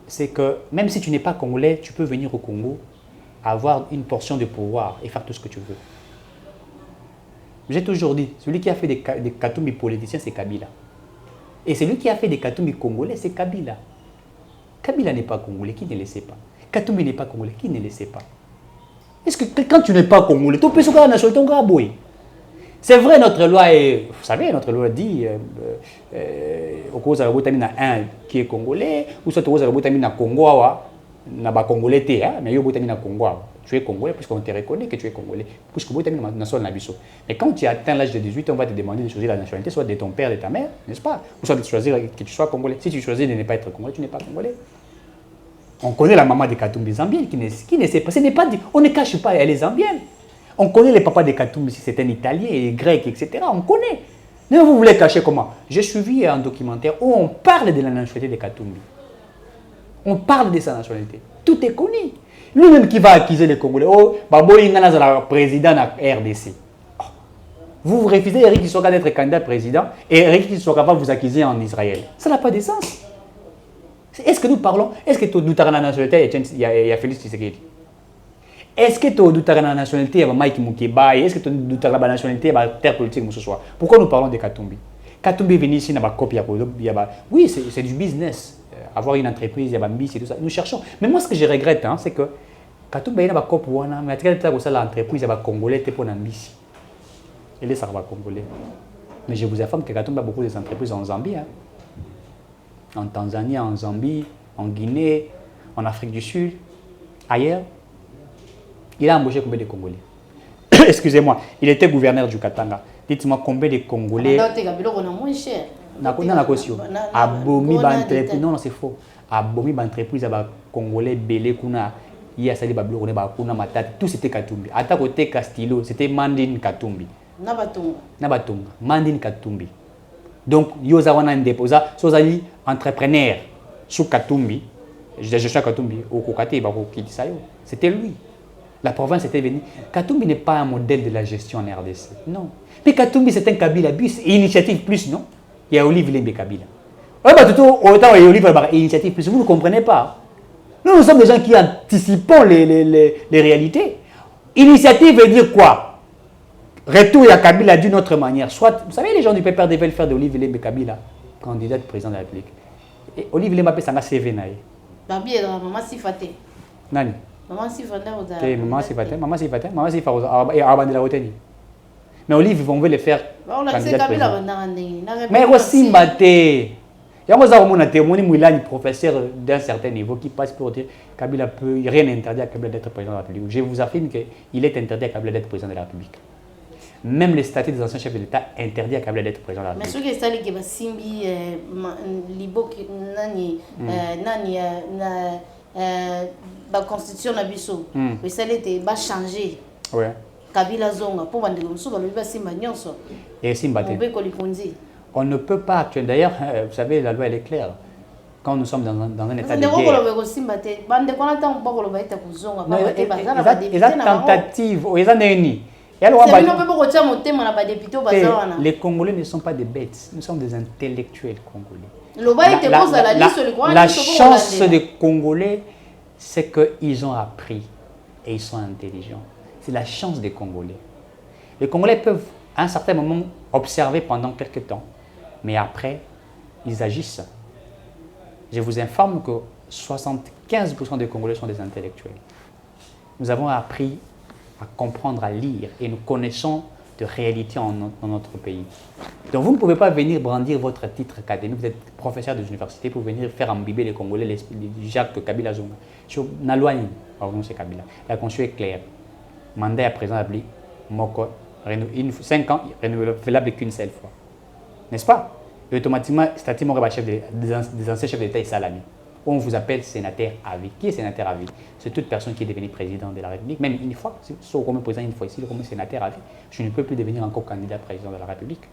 c'est que même si tu n'es pas congolais, tu peux venir au Congo, avoir une portion de pouvoir et faire tout ce que tu veux. J'ai toujours dit, celui qui a fait des Katumbi politiciens, c'est Kabila. Et celui qui a fait des Katumbi congolais, c'est Kabila. Kabila n'est pas congolais, qui ne le sait pas. Katumbi n'est pas congolais, qui ne le sait pas. Est-ce que quand tu n'es pas congolais, tu peux se faire la nationalité, ton gars. C'est vrai, notre loi est. Vous savez, notre loi dit au cause de la botamine un qui est congolais, ou soit au cause de la botamine à Congo, n'a pas congolais, mais il y a botamine à Congo. Tu es congolais puisqu'on te reconnaît que tu es congolais, puisque botamine nation nabiso. Mais quand tu atteins l'âge de 18 ans, on va te demander de choisir la nationalité, soit de ton père, de ta mère, n'est-ce pas? Ou soit de choisir que tu sois congolais. Si tu choisis de ne pas être congolais, tu n'es pas congolais. On connaît la maman de Katumbi zambienne qui ne sait pas. Ce n'est pas dit. On ne cache pas, elle est zambienne. On connaît les papas de Katumbi, si c'est un Italien, et grec, etc. On connaît. Mais vous voulez cacher comment? J'ai suivi un documentaire où on parle de la nationalité de Katumbi. On parle de sa nationalité. Tout est connu. Lui-même qui va accuser les Congolais. Oh, Babo Ingana est le président de la RDC. Oh. Vous refusez Eric Kissoka d'être candidat président et Eric Kissoka va vous accuser en Israël. Ça n'a pas de sens. Est-ce que nous parlons? Est-ce que nous avons la nationalité? Il y a Félix Tshisekedi. Est-ce que tu as la nationalité? Il y a Mike Mukeba. Est-ce que tu as la nationalité? Il y a terre politique ce soir. Pourquoi nous parlons de Katumbi? Katumbi est venu ici, il y a copie. Oui, c'est du business. Avoir une entreprise, il y a Bambi, c'est tout ça. Nous cherchons. Mais moi, ce que je regrette, hein, c'est que Katumbi est copie, mais il y a l'entreprise, il y a Congolais, il y a Nambi. Et là, ça va Congolais. Mais je vous informe que Katumbi a beaucoup d'entreprises en Zambie. Hein. En Tanzanie, en Zambie, en Guinée, en Afrique du Sud, ailleurs. Il a embauché combien de Congolais? Excusez-moi, il était gouverneur du Katanga. Dites-moi combien de Congolais. Non, c'est faux. Abomi entreprise à Congolais, Belé, Kuna, Yasali Bablo, Kuna, Matata, tout c'était Katumbi. À ta côté Castillo, c'était Mandine Katumbi. Nabatunga, Mandine Katumbi. Donc, Yozawana Ndepoza, Sozali entrepreneur sous Katumbi, je suis à Katumbi, au Kokate, c'était lui. La province était venue. Katumbi n'est pas un modèle de la gestion en RDC. Non. Mais Katumbi, c'est un Kabila Bus, initiative plus, non? Il y a Olive Lembe Kabila. Autant il y a Olive initiative plus. Vous ne comprenez pas. Nous sommes des gens qui anticipons les réalités. Initiative veut dire quoi? Retour à Kabila d'une autre manière. Soit, vous savez, les gens du PPRD veulent faire d'Olive Lembe Kabila candidat président de la République. Et Olive Lembe c'est un CV. Babi est dans maman Sifate. Nani? Maman Sifate. Maman Sifate. Mais Olive, on veut le faire. Mais aussi, il y a un professeur d'un certain niveau qui passe pour dire que Kabila peut rien interdire à Kabila d'être président de la République. Je vous affirme qu'il est interdit à Kabila d'être président de la République. Même les statuts des anciens chefs de l'État interdit à Kabila d'être président de la République. Mais ce qui est que Simbi, Libo, la constitution de Bissau, ça a changé. Ouais. Kabila Zonga, pour vendre comme ça, le Simba Nyonso. Et Simba. On ne peut pas actuellement. D'ailleurs, vous savez, la loi elle est claire. Quand nous sommes dans un état de guerre. Les Congolais ne sont pas des bêtes, nous sommes des intellectuels congolais. La chance des Congolais, c'est qu'ils ont appris et ils sont intelligents. C'est la chance des Congolais. Les Congolais peuvent à un certain moment observer pendant quelques temps, mais après, ils agissent. Je vous informe que 75% des Congolais sont des intellectuels. Nous avons appris à comprendre, à lire et nous connaissons de réalité dans notre pays. Donc vous ne pouvez pas venir brandir votre titre académique, vous êtes professeur des universités pour venir faire imbiber les Congolais, les Jacques Kabila Zuma. Sur Naloani, pardon, c'est Kabila. La constitution est claire. Mandat à présent appelé Moko, 5 ans, renouvelable qu'une seule fois. N'est-ce pas? Et automatiquement, statistiquement, des anciens chefs d'État et salami. On vous appelle sénateur à vie. Qui est sénateur à vie? C'est toute personne qui est devenue président de la République, même une fois, soit comme président une fois ici, comme sénateur à vie. Je ne peux plus devenir encore candidat président de la République.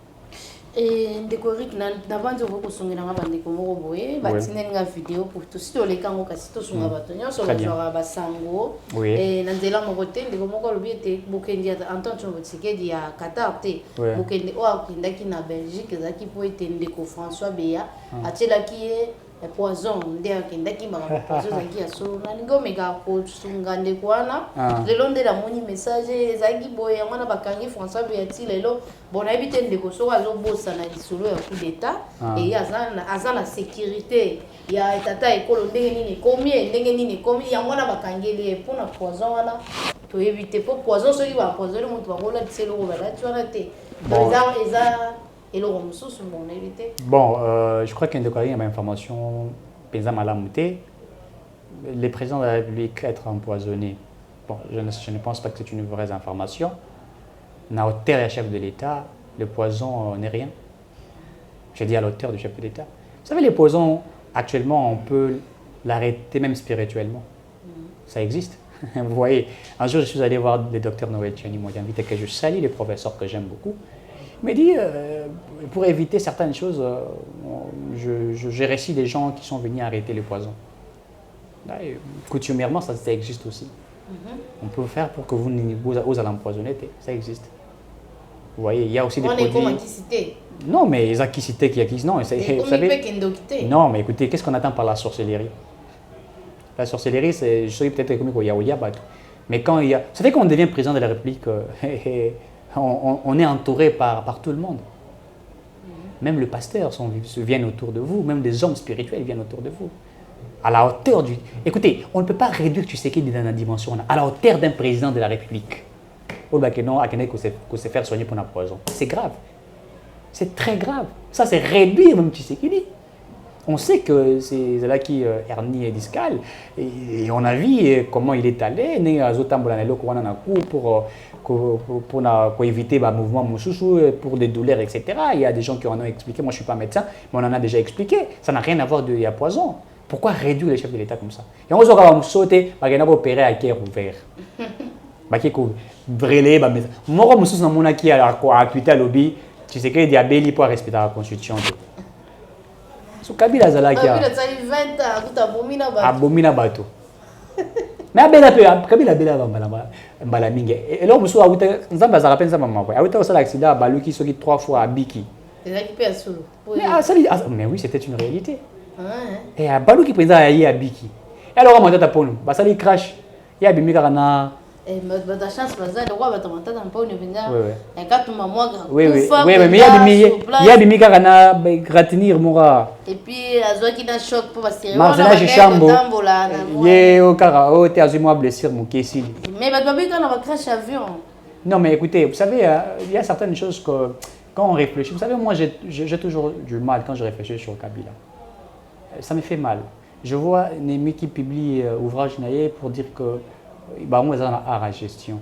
Et ndekoric d'avant de repousser dans la bande comme roboé, bâtiner une vidéo pour tout si les kango kasi tout sur la bâtonnière sur le joueur basango et nandela mokote ndeko moko lobi était bokendi entente sur votre ticket dia Qatar te bokendi o akindaki na Belgique zaki po était ndeko François Beya atela qui est poison nde akendaki maka poison zaki ya so na ngo mega ko sunga ndeko wana lelo nde la moni message zaki boye ngwana bakangi François Beya ti lelo bona ebite ndeko so azobosa na lisolo ya coup d'état et azana sécurité ya tata ekolo ndenge nini combien ndenge nini combien ya ngwana bakangeli pona poison wana to éviter po poison so ki ba poison le mutu bakola tselo ko bala tswana te eza et le bon, bon, je crois qu'il y a une information, les présidents de la République être empoisonnés. Bon, je ne pense pas que c'est une vraie information. À hauteur du chef de l'État, le poison n'est rien. J'ai dit à l'auteur du chef de l'État. Vous savez, les poisons, actuellement, on peut l'arrêter même spirituellement. Ça existe. Vous voyez, un jour, je suis allé voir le docteur Noël Tchani, moi, invité que je salue les professeurs que j'aime beaucoup. Il m'a dit, pour éviter certaines choses, je récite des gens qui sont venus arrêter les poisons. Là, coutumièrement, ça existe aussi. On peut faire pour que vous allez empoisonner, ça existe. Vous voyez, il y a aussi des produits... Non, mais les acquisités qui acquisent, non. Vous savez... Non, mais écoutez, qu'est-ce qu'on attend par la sorcellerie? La sorcellerie, c'est, je sais peut-être comme il y a mais quand il y a... Vous savez, quand on devient président de la République, on est entouré par tout le monde. Même le pasteur viennent autour de vous, même des hommes spirituels viennent autour de vous. À la hauteur du... Écoutez, on ne peut pas réduire Tshisekedi dans la dimension, à la hauteur d'un président de la République. Que se faire soigner pour un poison. C'est grave. C'est très grave. Ça, c'est réduire même Tshisekedi. On sait que c'est là qui hernie discale et on a vu comment il est allé pour éviter le mouvement pour des douleurs, etc. Il y a des gens qui en ont expliqué, moi je ne suis pas médecin, mais on en a déjà expliqué. Ça n'a rien à voir de poison. Pourquoi réduire les chefs de l'État comme ça? Et on va sauter, on va opérer à cœur ouvert. Brûler, moi je suis qui a tweeté à lobby, tu sais qu'il y a Béli pour respecter la Constitution. So Kabila zalaki ya abomina bato mais abela pe Kabila bela mbala mingi et là muso awuta nzamba za rapenza mama quoi awuta osala accident baluki soki 3 fois à Biki mais oui, c'était une réalité et à baluki penza ya Biki et alors on m'a ponu basali crash ya bimika na et la chance bazali roi batamata tampo ne venir et quand ma moi oui mais il y a bimika na gratinir mora et puis azwaki na choc pour basiri Marcela Jichambo ye au kara o te azuma blessure mon kesili mais babika na va crash avion. Non mais écoutez, vous savez il y a certaines choses que quand on réfléchit, vous savez moi j'ai toujours du mal quand je réfléchis sur Kabila. Ça me fait mal. Je vois Némi qui publie ouvrage naïe pour dire que on est dans la gestion.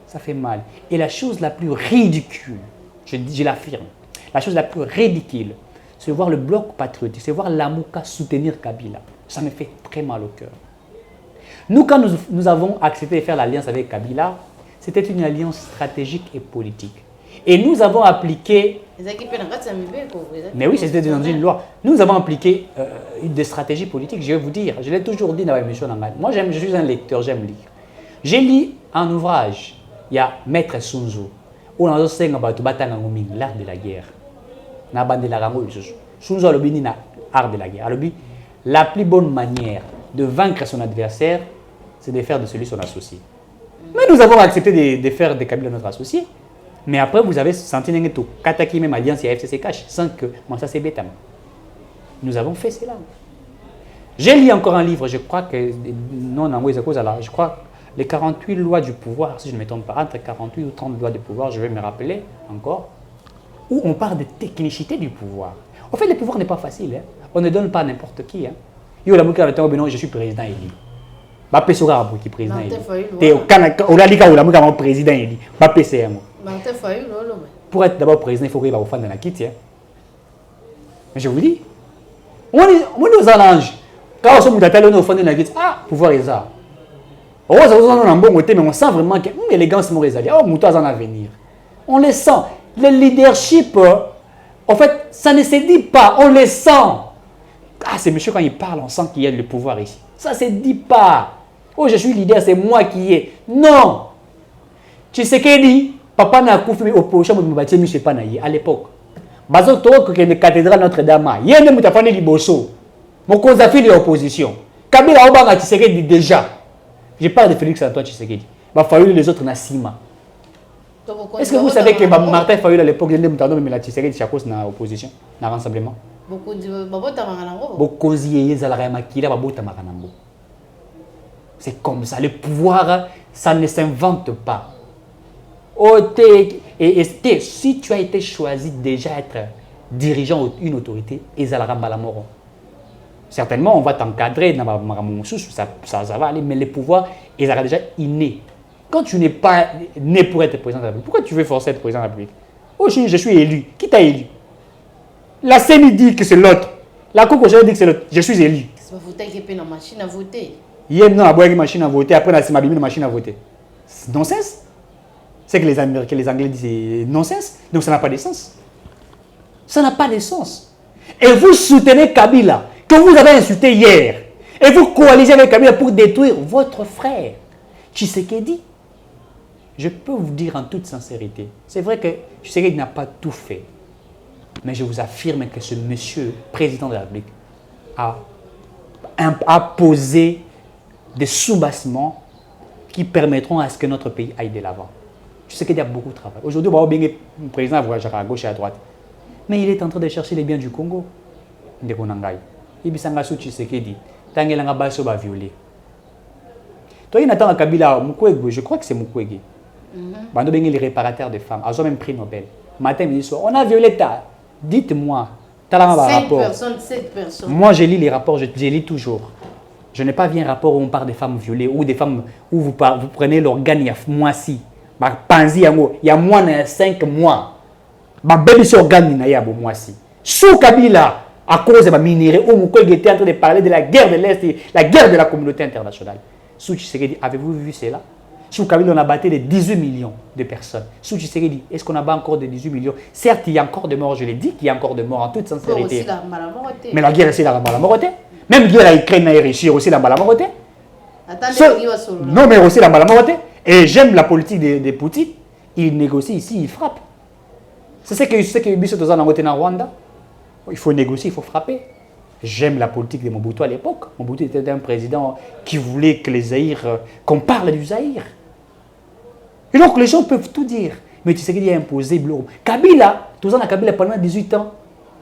Ça fait mal. Et la chose la plus ridicule, je l'affirme, la chose la plus ridicule, c'est voir le bloc patriotique, c'est voir l'Amouka soutenir Kabila. Ça me fait très mal au cœur. Nous, quand nous avons accepté de faire l'alliance avec Kabila, c'était une alliance stratégique et politique. Et nous avons appliqué... Mais oui, c'était dans une loi. Nous avons appliqué des stratégies politiques, je vais vous dire. Je l'ai toujours dit dans la émission. Moi, je suis un lecteur, j'aime lire. J'ai lu un ouvrage, il y a Maître Sun Tzu, où on a dit l'art de la guerre. Sun Tzu a dit l'art de la guerre. La plus bonne manière de vaincre son adversaire, c'est de faire de celui son associé. Mais nous avons accepté de faire de Kabila notre associé. Mais après, vous avez senti que tout Kataki même alliance et FCC cache sans que moi ça c'est bêtement. Nous avons fait cela. J'ai lu encore un livre, je crois que, non, je crois, les 48 lois du pouvoir, si je ne me trompe pas, entre 48 ou 30 lois du pouvoir, je vais me rappeler encore, où on parle de technicité du pouvoir. En fait, le pouvoir n'est pas facile. Hein. On ne donne pas à n'importe qui. Hein. Yo, la mouka, je suis président élu. Je suis président élu. Président élu. Pour être d'abord président, il faut qu'il y ait un dans la kit. Mais je vous dis, on est aux anges. Quand on se met au fond de la kit, pouvoir est ça. Mais on sent vraiment que l'élégance est réalisée. Oh, Mouta en avenir. On les sent. Le leadership, en fait, ça ne se dit pas, on les sent. C'est monsieur quand il parle, on sent qu'il y a le pouvoir ici. Ça ne se dit pas. Oh, je suis leader, c'est moi qui ai. Non. Tu sais qu'il dit, papa n'a pas fait opposition, mais je ne sais pas à l'époque. Bazo to que la cathédrale Notre-Dame, il y a des moutafani liboso. Mon cause a fait l'opposition. Kabila Obanga Tshisekedi déjà. Je parle de Félix Antoine Tshisekedi. Il fallu les autres Nassima. Est-ce que vous savez que Martin Fayulu à l'époque, il y a des Tshisekedi qui sont dans l'opposition, dans le rassemblement? Beaucoup c'est comme ça. Le pouvoir, ça ne s'invente pas. Et si tu as été choisi déjà être dirigeant d'une autorité, certainement on va t'encadrer, ça va aller, mais le pouvoir, il sera déjà inné. Quand tu n'es pas né pour être président de la République, pourquoi tu veux forcer être président de la République? Oh, je suis élu. Qui t'a élu? La CENI dit que c'est l'autre. La Cour constitutionnelle dit que c'est l'autre. Je suis élu. C'est pas voter qui est une machine à voter. Hier, non, il y a une machine à voter. Après, il y a une machine à voter. C'est non-sens. C'est que les Américains, les Anglais disent c'est non-sens. Donc ça n'a pas de sens. Ça n'a pas de sens. Et vous soutenez Kabila, que vous avez insulté hier. Et vous coalisez avec Kabila pour détruire votre frère. Tshisekedi. Je peux vous dire en toute sincérité, c'est vrai que Tshisekedi n'a pas tout fait. Mais je vous affirme que ce monsieur, président de la République, a posé des soubassements qui permettront à ce que notre pays aille de l'avant. Tshisekedi a beaucoup de travail. Aujourd'hui, le président voyage à gauche et à droite. Mais il est en train de chercher les biens du Congo. Il bisanga sou Tshisekedi. Tangelanga baso ba violé. Toi, il attend Kabila, Mukwege, je crois que c'est Mukwege. Bando bengi les réparateurs de femmes, ils ont même pris Nobel. Matin, midi, soir, on a violé ta. Dites-moi, 5 personnes, 7 personnes. Moi, je lis les rapports, je lis toujours. Je n'ai pas vu un rapport où on parle des femmes violées ou des femmes où vous prenez l'organe il y a mois-ci. Il y a moins de 5 mois. Ma bébé sur organe il y a mois-ci. Sous Kabila, à cause de ma minerai, où Mukwege était en train de parler de la guerre de l'Est et la guerre de la communauté internationale. Sous Tshisekedi, avez-vous vu cela? Sous Kabila, on a battu les 18 millions de personnes. Sous Tshisekedi, est-ce qu'on a battu encore de 18 millions? Certes, il y a encore de morts, je l'ai dit qu'il y a encore de morts en toute sincérité. Mais la guerre, c'est la malamoroté. Même la guerre à Ukraine a réussi aussi la malamoroté. Non, mais aussi la malamoroté. Et j'aime la politique de Poutine. Il négocie ici, il frappe. C'est ce que Bisso Tozan a en Rwanda. Il faut négocier, il faut frapper. J'aime la politique de Mobutu à l'époque. Mobutu était un président qui voulait que les Zaïre, qu'on parle du Zaïre. Et donc les gens peuvent tout dire. Mais tu sais qu'il y a imposé Blum. Kabila, Tozan a Kabila pendant 18 ans,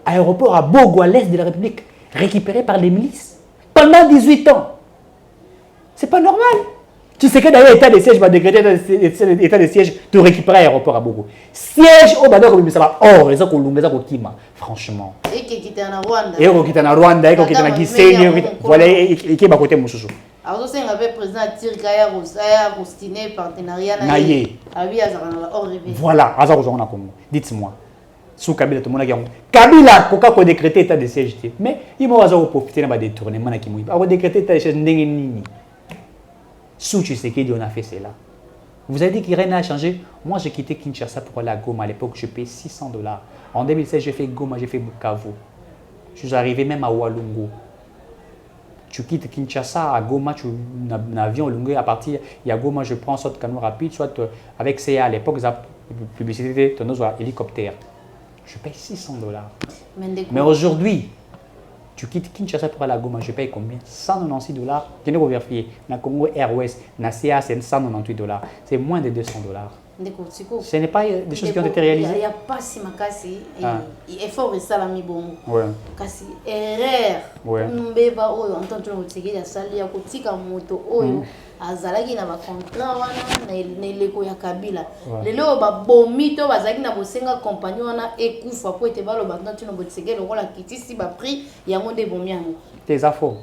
aéroport à Bogo, à l'est de la République, récupéré par les milices. Pendant 18 ans. C'est pas normal. Tu sais que d'ailleurs, l'état de siège va décréter l'état de siège de récupérer l'aéroport à Bogo. Siège au Bador, ça va. Oh, les autres, franchement. Et qui était en Rwanda. Et qui était en Rwanda, et qui était en Gisenyi. Voilà, et qui est à côté de Moussoussou. Alors, c'est un président Tirkaya Rostiné, partenariat. Naye. Voilà, dites-moi. Sous Kabila, tout le monde a gagné. Kabila, pourquoi on décréter l'état de siège? Mais il m'a profité de détournement. Il a décrété l'état de siège. Sous Tshisekedi, on a fait cela. Vous avez dit qu'il rien n'a changé. Moi, j'ai quitté Kinshasa pour aller à Goma. À l'époque, je payais $600. En 2016, j'ai fait Goma, j'ai fait Bukavu. Je suis arrivé même à Walungu. Tu quittes Kinshasa à Goma, tu as un avion Lungu. À partir de Goma, je prends soit camion rapide, soit avec CA. À l'époque, la publicité, tu as un hélicoptère. Je paye $600. Mais aujourd'hui, tu quittes Kinshasa pour aller à Goma, je paye combien? $196. Je vais vérifier. Na Congo Airways, na CA, c'est $198. C'est moins de $200. Ce n'est pas des choses qui ont été réalisées. Il n'y a pas si makasi. Effort et salami bon. Ouais. Kasi erreur. Ouais. Mbeba oyo en tant que motegi ya sali ya kotika moto oyo azalaki na ba contrat wana na leko ya Kabila. Lelo ba bomito bazaki na bosenga compagnie wana ekufa po ete balo ba tant que motegi lokola kitisi ba prix yango nde bomiango. Tes affaires.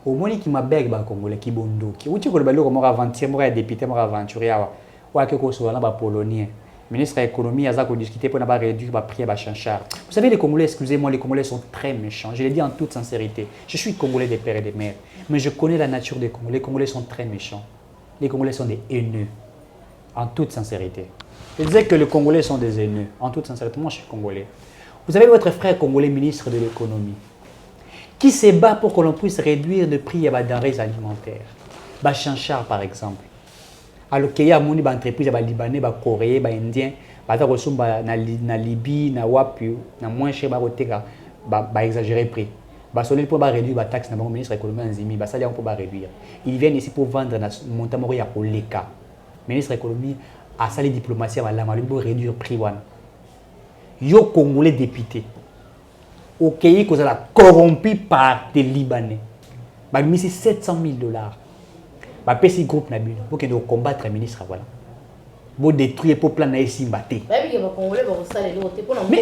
Au moins qui m'a beg ba congolais qui bondo qui uti ko le balo ko aventure mo député mo aventurier wa ke ko so na ba polonien. Ministre de l'économie, a discuté pour réduire le prix à chanchar. Vous savez, les Congolais, excusez-moi, les Congolais sont très méchants. Je l'ai dit en toute sincérité. Je suis Congolais des pères et des mères. Mais je connais la nature des Congolais. Les Congolais sont très méchants. Les Congolais sont des haineux. En toute sincérité. Je disais que les Congolais sont des haineux. En toute sincérité, moi je suis Congolais. Vous avez votre frère Congolais, ministre de l'économie, qui se bat pour que l'on puisse réduire le prix à denrées alimentaires. Chanchar, par exemple. Alors qu'il y a des entreprises libanais, coréens, indiens, na Libye, na Wapi, na moins cher, exagérer prix. Solel pour réduire la taxe, na ministre de l'économie Nzimi, ça pour réduire. Ils viennent ici pour vendre na montamori ya koleka. Ministre de l'économie a sali diplomatie à la pour réduire prix wana. Yo Congolais député. Au pays que ça corrompu par des Libanais. Bah mis 700 000 $. Bah petit groupe na bino pour que nous combattre le ministre voilà. Pour détruire pour plan na ici mbaté.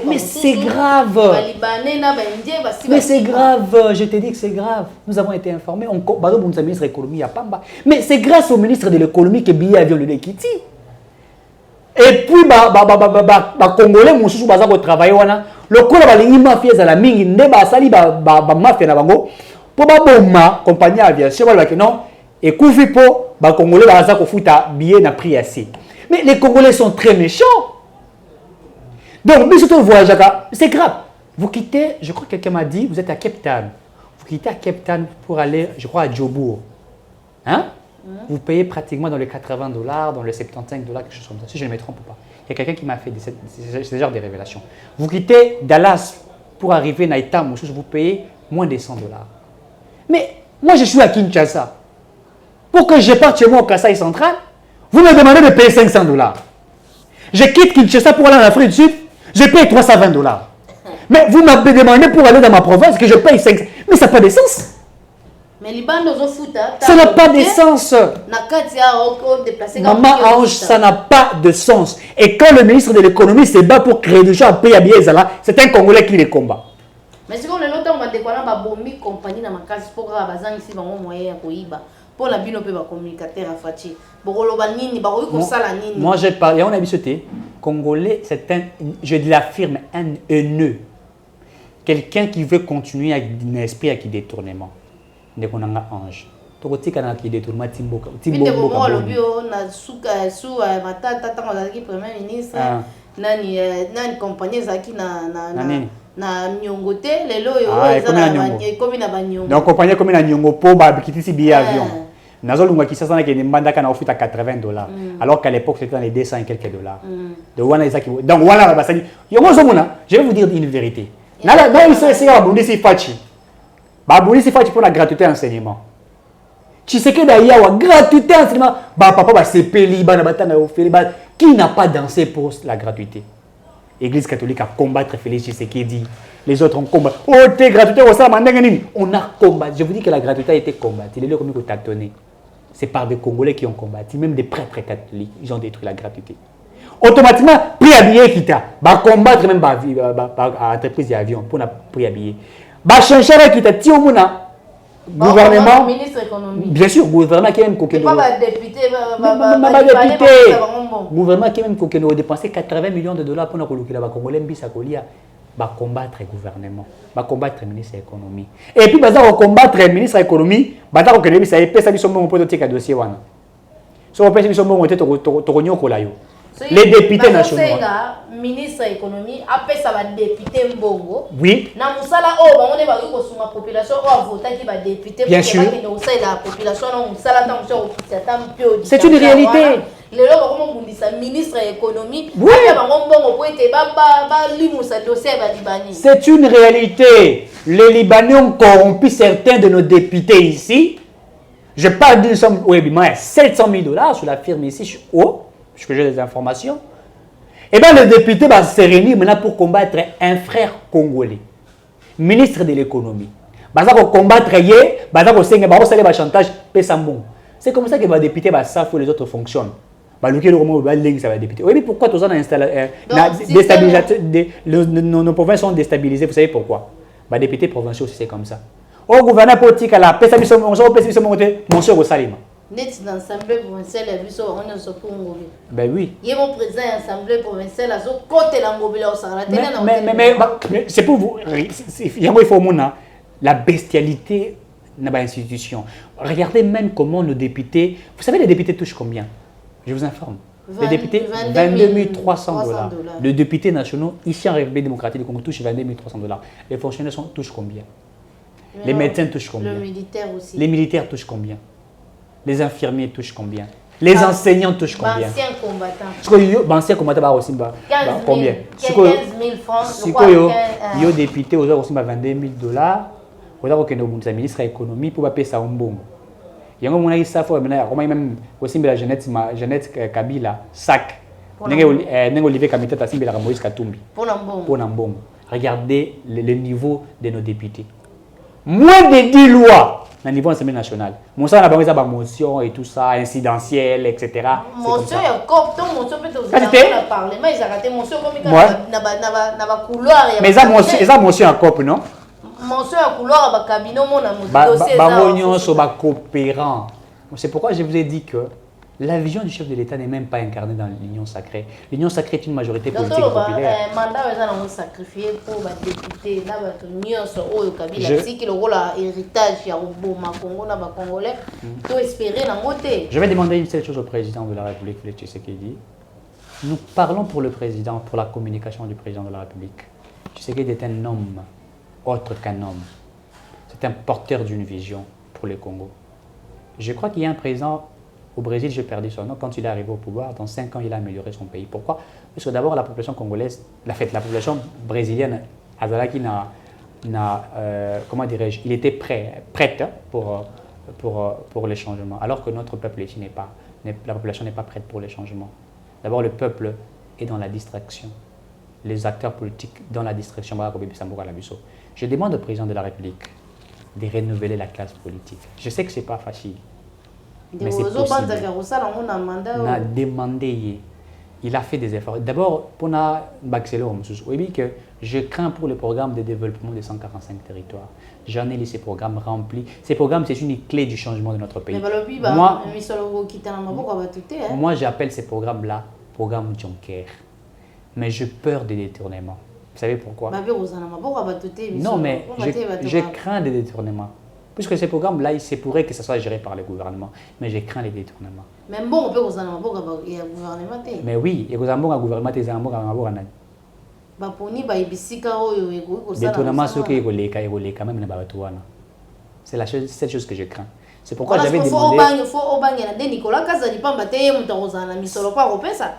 Mais c'est grave. Mais c'est grave, je te dis que c'est grave. Nous avons été informés, on bah le ministre de l'économie à Pamba. Mais c'est grâce au ministre de l'économie que billet avion le Lekiti. Et puis Congolais mususu baza ko travailler wana. Le ko ba lingi mafia za la mingi nde ba sali ba mafia na bango. Po ba bomba compagnie aviation ba non. Et Koufipo, les Congolais vont faire billet na prix assez. Mais les Congolais sont très méchants. Donc, mais surtout, voyage, c'est grave. Vous quittez, je crois que quelqu'un m'a dit, vous êtes à Cape Town. Vous quittez à Cape Town pour aller, je crois, à Djobour. Hein? Vous payez pratiquement dans les $80, dans les $75, quelque chose comme ça, si je ne me trompe pas. Il y a quelqu'un qui m'a fait ce genre de révélations. Vous quittez Dallas pour arriver à Itam, vous payez moins de $100. Mais moi, je suis à Kinshasa. Pour que je parte chez moi au Kasaï central, vous me demandez de payer $500. Je quitte Kinshasa pour aller en Afrique du Sud, je paye $320. Mais vous m'avez demandé pour aller dans ma province que je paye 500. Mais ça n'a pas de sens. Ça n'a pas de sens. Maman Ange, ça n'a pas de sens. Et quand le ministre de l'économie se bat pour créer des gens à payer à Biezala, c'est un Congolais qui les combat. Mais si on est longtemps, on va découvrir une compagnie dans ma case pour que les gens moyen pour la bino pe ba communicateur à Fati. Moi j'ai parlé, on a visité. Congolais, c'est un, je l'affirme, un haineux. Quelqu'un qui veut continuer avec un esprit avec détournement. Ne konanga ange. Tokoti kana ki détournement timboka. Timboka. Na suka su matata tanga ki premier ministre. Nani compagnie zaki na nyongote lelo yo comme na banyongo. Donc compagnie comme na nyongo po ba kitisi billet avion. Nazolunga qui s'asana que demanda kana offre à $80 alors qu'à l'époque c'était dans les 200 et quelques dollars. Donc voilà basali. Je vais vous dire une vérité. Nala dans c'est babundi si fachi. Babundi si fachi pour la gratuité enseignement. Tu sais que d'ailleurs la gratuité enseignement ba papa ba CPLI ba na batanga ofeli ba qui n'a pas dansé pour la gratuité. Église catholique a combattre Félix Tshisekedi. Les autres ont combattu. Oh, t'es gratuité, on a combattu. Je vous dis que la gratuité a été combattue. Les gens ont tâtonné. C'est par des Congolais qui ont combattu, même des prêtres catholiques. Ils ont détruit la gratuité. Automatiquement, prix à billet qui t'a. Combattre même à entreprise d'avion pour la prix à billet. Changer qui t'a dit au monde. Gouvernement. Ministre économique. Bien sûr, gouvernement qui a même coqué. Pas député. Gouvernement qui a même coqué. Nous dépensé $80 millions pour nous coloquer là-bas. Congolais mbisa kolia. Va combattre le gouvernement, va combattre le ministre de l'économie. Et puis, va combattre le ministre de l'économie, va combattre le ministre de l'économie. Les députés nationaux. Le ministre de l'économie, après ça va député Mbongo. Oui. Bien sûr. C'est une réalité. C'est une réalité. Les Libanais ont corrompu certains de nos députés ici. Je parle d'une somme, oui, $700 000 sur la firme ici. puisque j'ai des informations. Et bien, le député va se réunir maintenant pour combattre un frère congolais, ministre de l'économie. Il va combattre, il va chantage, c'est comme ça que le député va savoir les autres fonctionnent. Oui, mais pourquoi tous nos provinces sont déstabilisées? Vous savez pourquoi? Les députés provinciaux aussi, c'est comme ça. Au gouvernement politique, la mon cher Salima. Net dans l'Assemblée provinciale, il y a vu ça, on est au Congo. Ben oui. Il y a mon président de l'Assemblée provinciale, côté la mobilité au Sahara. Mais c'est pour vous. Il faut la bestialité dans l'institution. Regardez même comment nos députés. Vous savez, les députés touchent combien? Je vous informe. Les députés, 22 300 $. Les députés nationaux, ici en République démocratique du Congo, touchent 22 300 $. Les fonctionnaires touchent combien? Les médecins touchent combien? Le militaire aussi. Les militaires touchent combien? Les infirmiers touchent combien? Les enseignants touchent combien? Anciens combattants. Anciens combattants aussi combien? 15 000 francs. Si vous êtes député, vous avez aussi 22 000 $. Vous avez un ministre de l'économie pour payer ça un bon. Il y a un ça faut même aussi la Jeannette Kabila sac. Olivier Kamita Tassimbe la Moïse Katumbi. Pour Nambong. Regardez le niveau de nos députés. Moins de 10 lois au niveau de l'Assemblée nationale. Mon sang a pas motion et tout ça, incidentiel, etc. Motion est cop, ton motion peut te parler, mais ils ont raté motion comme il n'a couloir. Mais ça motion en cop, non? Motion à couloir, cabinet, mon dossier. Coopérant. C'est pourquoi je vous ai dit que la vision du chef de l'État n'est même pas incarnée dans l'Union sacrée. L'Union sacrée est une majorité politique populaire. Le mandat est sacrifié pour les députés. Je vais demander une seule chose au président de la République, Félix Tshisekedi. Nous parlons pour le président, pour la communication du président de la République. Tshisekedi est un homme autre qu'un homme. C'est un porteur d'une vision pour le Congo. Je crois qu'il y a un président au Brésil, j'ai perdu son nom, quand il est arrivé au pouvoir, dans 5 ans, il a amélioré son pays. Pourquoi? Parce que d'abord, la population congolaise, la population brésilienne, comment dirais-je, il était prête pour les changements, alors que notre peuple ici la population n'est pas prête pour les changements. D'abord, le peuple est dans la distraction. Les acteurs politiques dans la distraction. Je demande au président de la République de renouveler la classe politique. Je sais que ce n'est pas facile. Mais c'est possible. On a demandé. Il a fait des efforts. D'abord, pour que je crains pour le programme de développement des 145 territoires. J'en ai lu ces programmes remplis. Ces programmes, c'est une clé du changement de notre pays. Moi, j'appelle ces programmes-là programme Juncker. Mais j'ai peur des détournements. Vous savez pourquoi? Non, mais je crains des détournements. Puisque ces programmes-là, il se pourrait que ce soit géré par le gouvernement. Mais je crains les détournements. Mais bon, on peut vous en avoir gouvernement. Mais oui, il y a un gouvernement qui est un gouvernement. Détournement, ceux qui sont quand même. C'est la seule chose que je crains. C'est pourquoi j'avais demandé.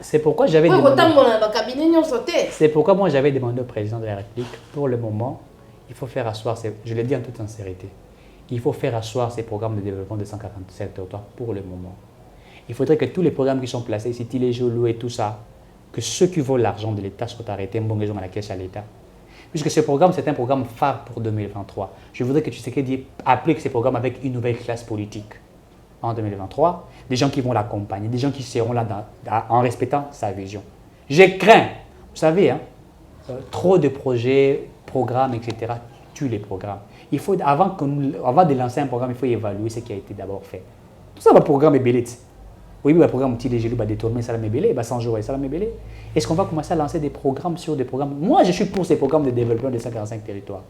C'est pourquoi j'avais demandé. C'est pourquoi moi j'avais demandé au président de la République, pour le moment, il faut faire asseoir, je le dis en toute sincérité, il faut faire asseoir ces programmes de développement de 147 territoires pour le moment. Il faudrait que tous les programmes qui sont placés ici, les Jolo et tout ça, que ceux qui volent l'argent de l'État soient arrêtés, bon raison à la caisse à l'État. Puisque ce programme, c'est un programme phare pour 2023. Je voudrais que Tshisekedi applique ce programme avec une nouvelle classe politique en 2023. Des gens qui vont l'accompagner, des gens qui seront là en respectant sa vision. Je crains, vous savez, trop de projets, programmes, etc., tuent les programmes. Il faut, avant de lancer un programme, il faut évaluer ce qui a été d'abord fait. Tout ça, le programme est belé. Oui, le programme Tilé-Gélou va détourner ça, la mébélé, 100 jours et ça, la mébélé. Est-ce qu'on va commencer à lancer des programmes sur des programmes? Moi, je suis pour ces programmes de développement de 145 territoires.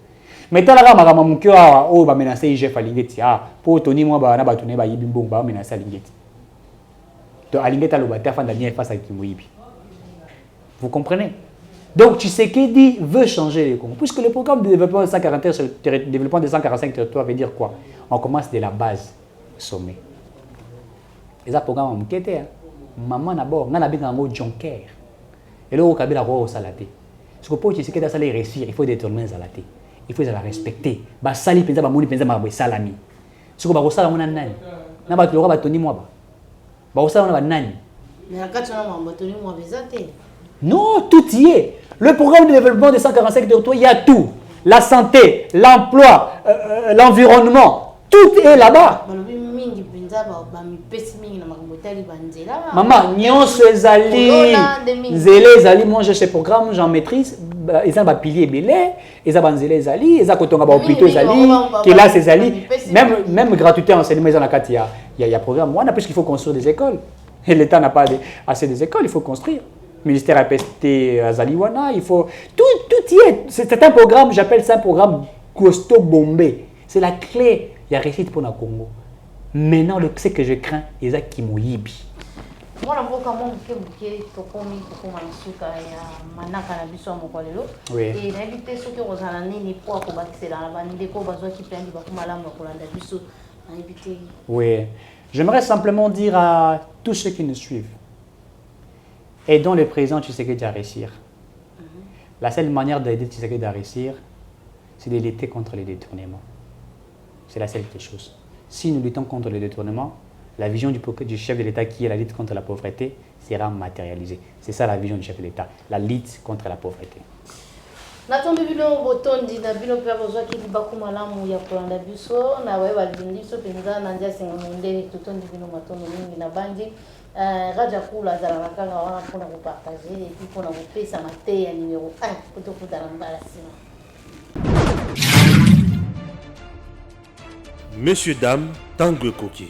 Mais tant que mon cœur va menacer IGF à Lingeti, pour Tony, moi, je vais tourner, je vais menacer à Lingeti. Donc, à Lingeti, je vais faire face à Kimouibi. Vous comprenez? Donc, Tshisekedi veut changer les Congo. Puisque le programme de développement de 145 territoires veut dire quoi? On commence de la base au sommet. Et ça, programme, on a maman d'abord, on a un Juncker. Et là, on a un salaté. Parce que pour Tshisekedi ça réussir, il faut détourner les salaté. Il faut les respecter. Bah sali penza ba moni penza ma salami. Ce que ba sala mona nani. Na ba tlora ba toni moi ba. Ba sala na ba nani. Mais la carte, on a un moi Non, tout y est. Le programme de développement des 145 territoires, il y a tout. La santé, l'emploi, l'environnement, tout est là-bas. Maman, nyonso ezali, nzele ezali, moi j'ai ce programme, j'en maîtrise, ils ont un pilier belé, ils ont un nzele ezali, ils ont kotonga ba hôpitaux ezali, kelas ezali, même gratuité enseignement ils ont la carte, il y a programme. Moi, on a plus qu'il faut construire des écoles. Et l'État n'a pas assez des écoles, il faut construire. Ministère APST Azaliwana, il faut tout y est. C'est un programme, j'appelle ça un programme costaud bombé. C'est la clé. Il y a réussite pour le Congo. Maintenant, ce que je crains, c'est ça qui mouyibi. Moi, je vois comment oui. Et l'invité ceux qui ont les poids pour bâtir la vanille, les besoin qui prennent du oui. J'aimerais simplement dire à tous ceux qui nous suivent, aidons le président Tshisekedi à réussir. La seule manière d'aider Tshisekedi à réussir, c'est de lutter contre les détournements. C'est la seule chose. Si nous luttons contre les détournements, la vision du chef de l'État qui est la lutte contre la pauvreté sera matérialisée. C'est ça la vision du chef de l'État, la lutte contre la pauvreté. Natombi bino botondi na bino pe bozwa ki libaku malamu ya kolanda biso na wewe balindi biso penza na ndia singa mondeli totondi bino matondo mingi na bandi raja kula zala nakanga wana mpona kopartager et puis mpona kopesa mate ya numéro 1 poto kudala mbala sima. Messieurs, dames, Tanguy Koki.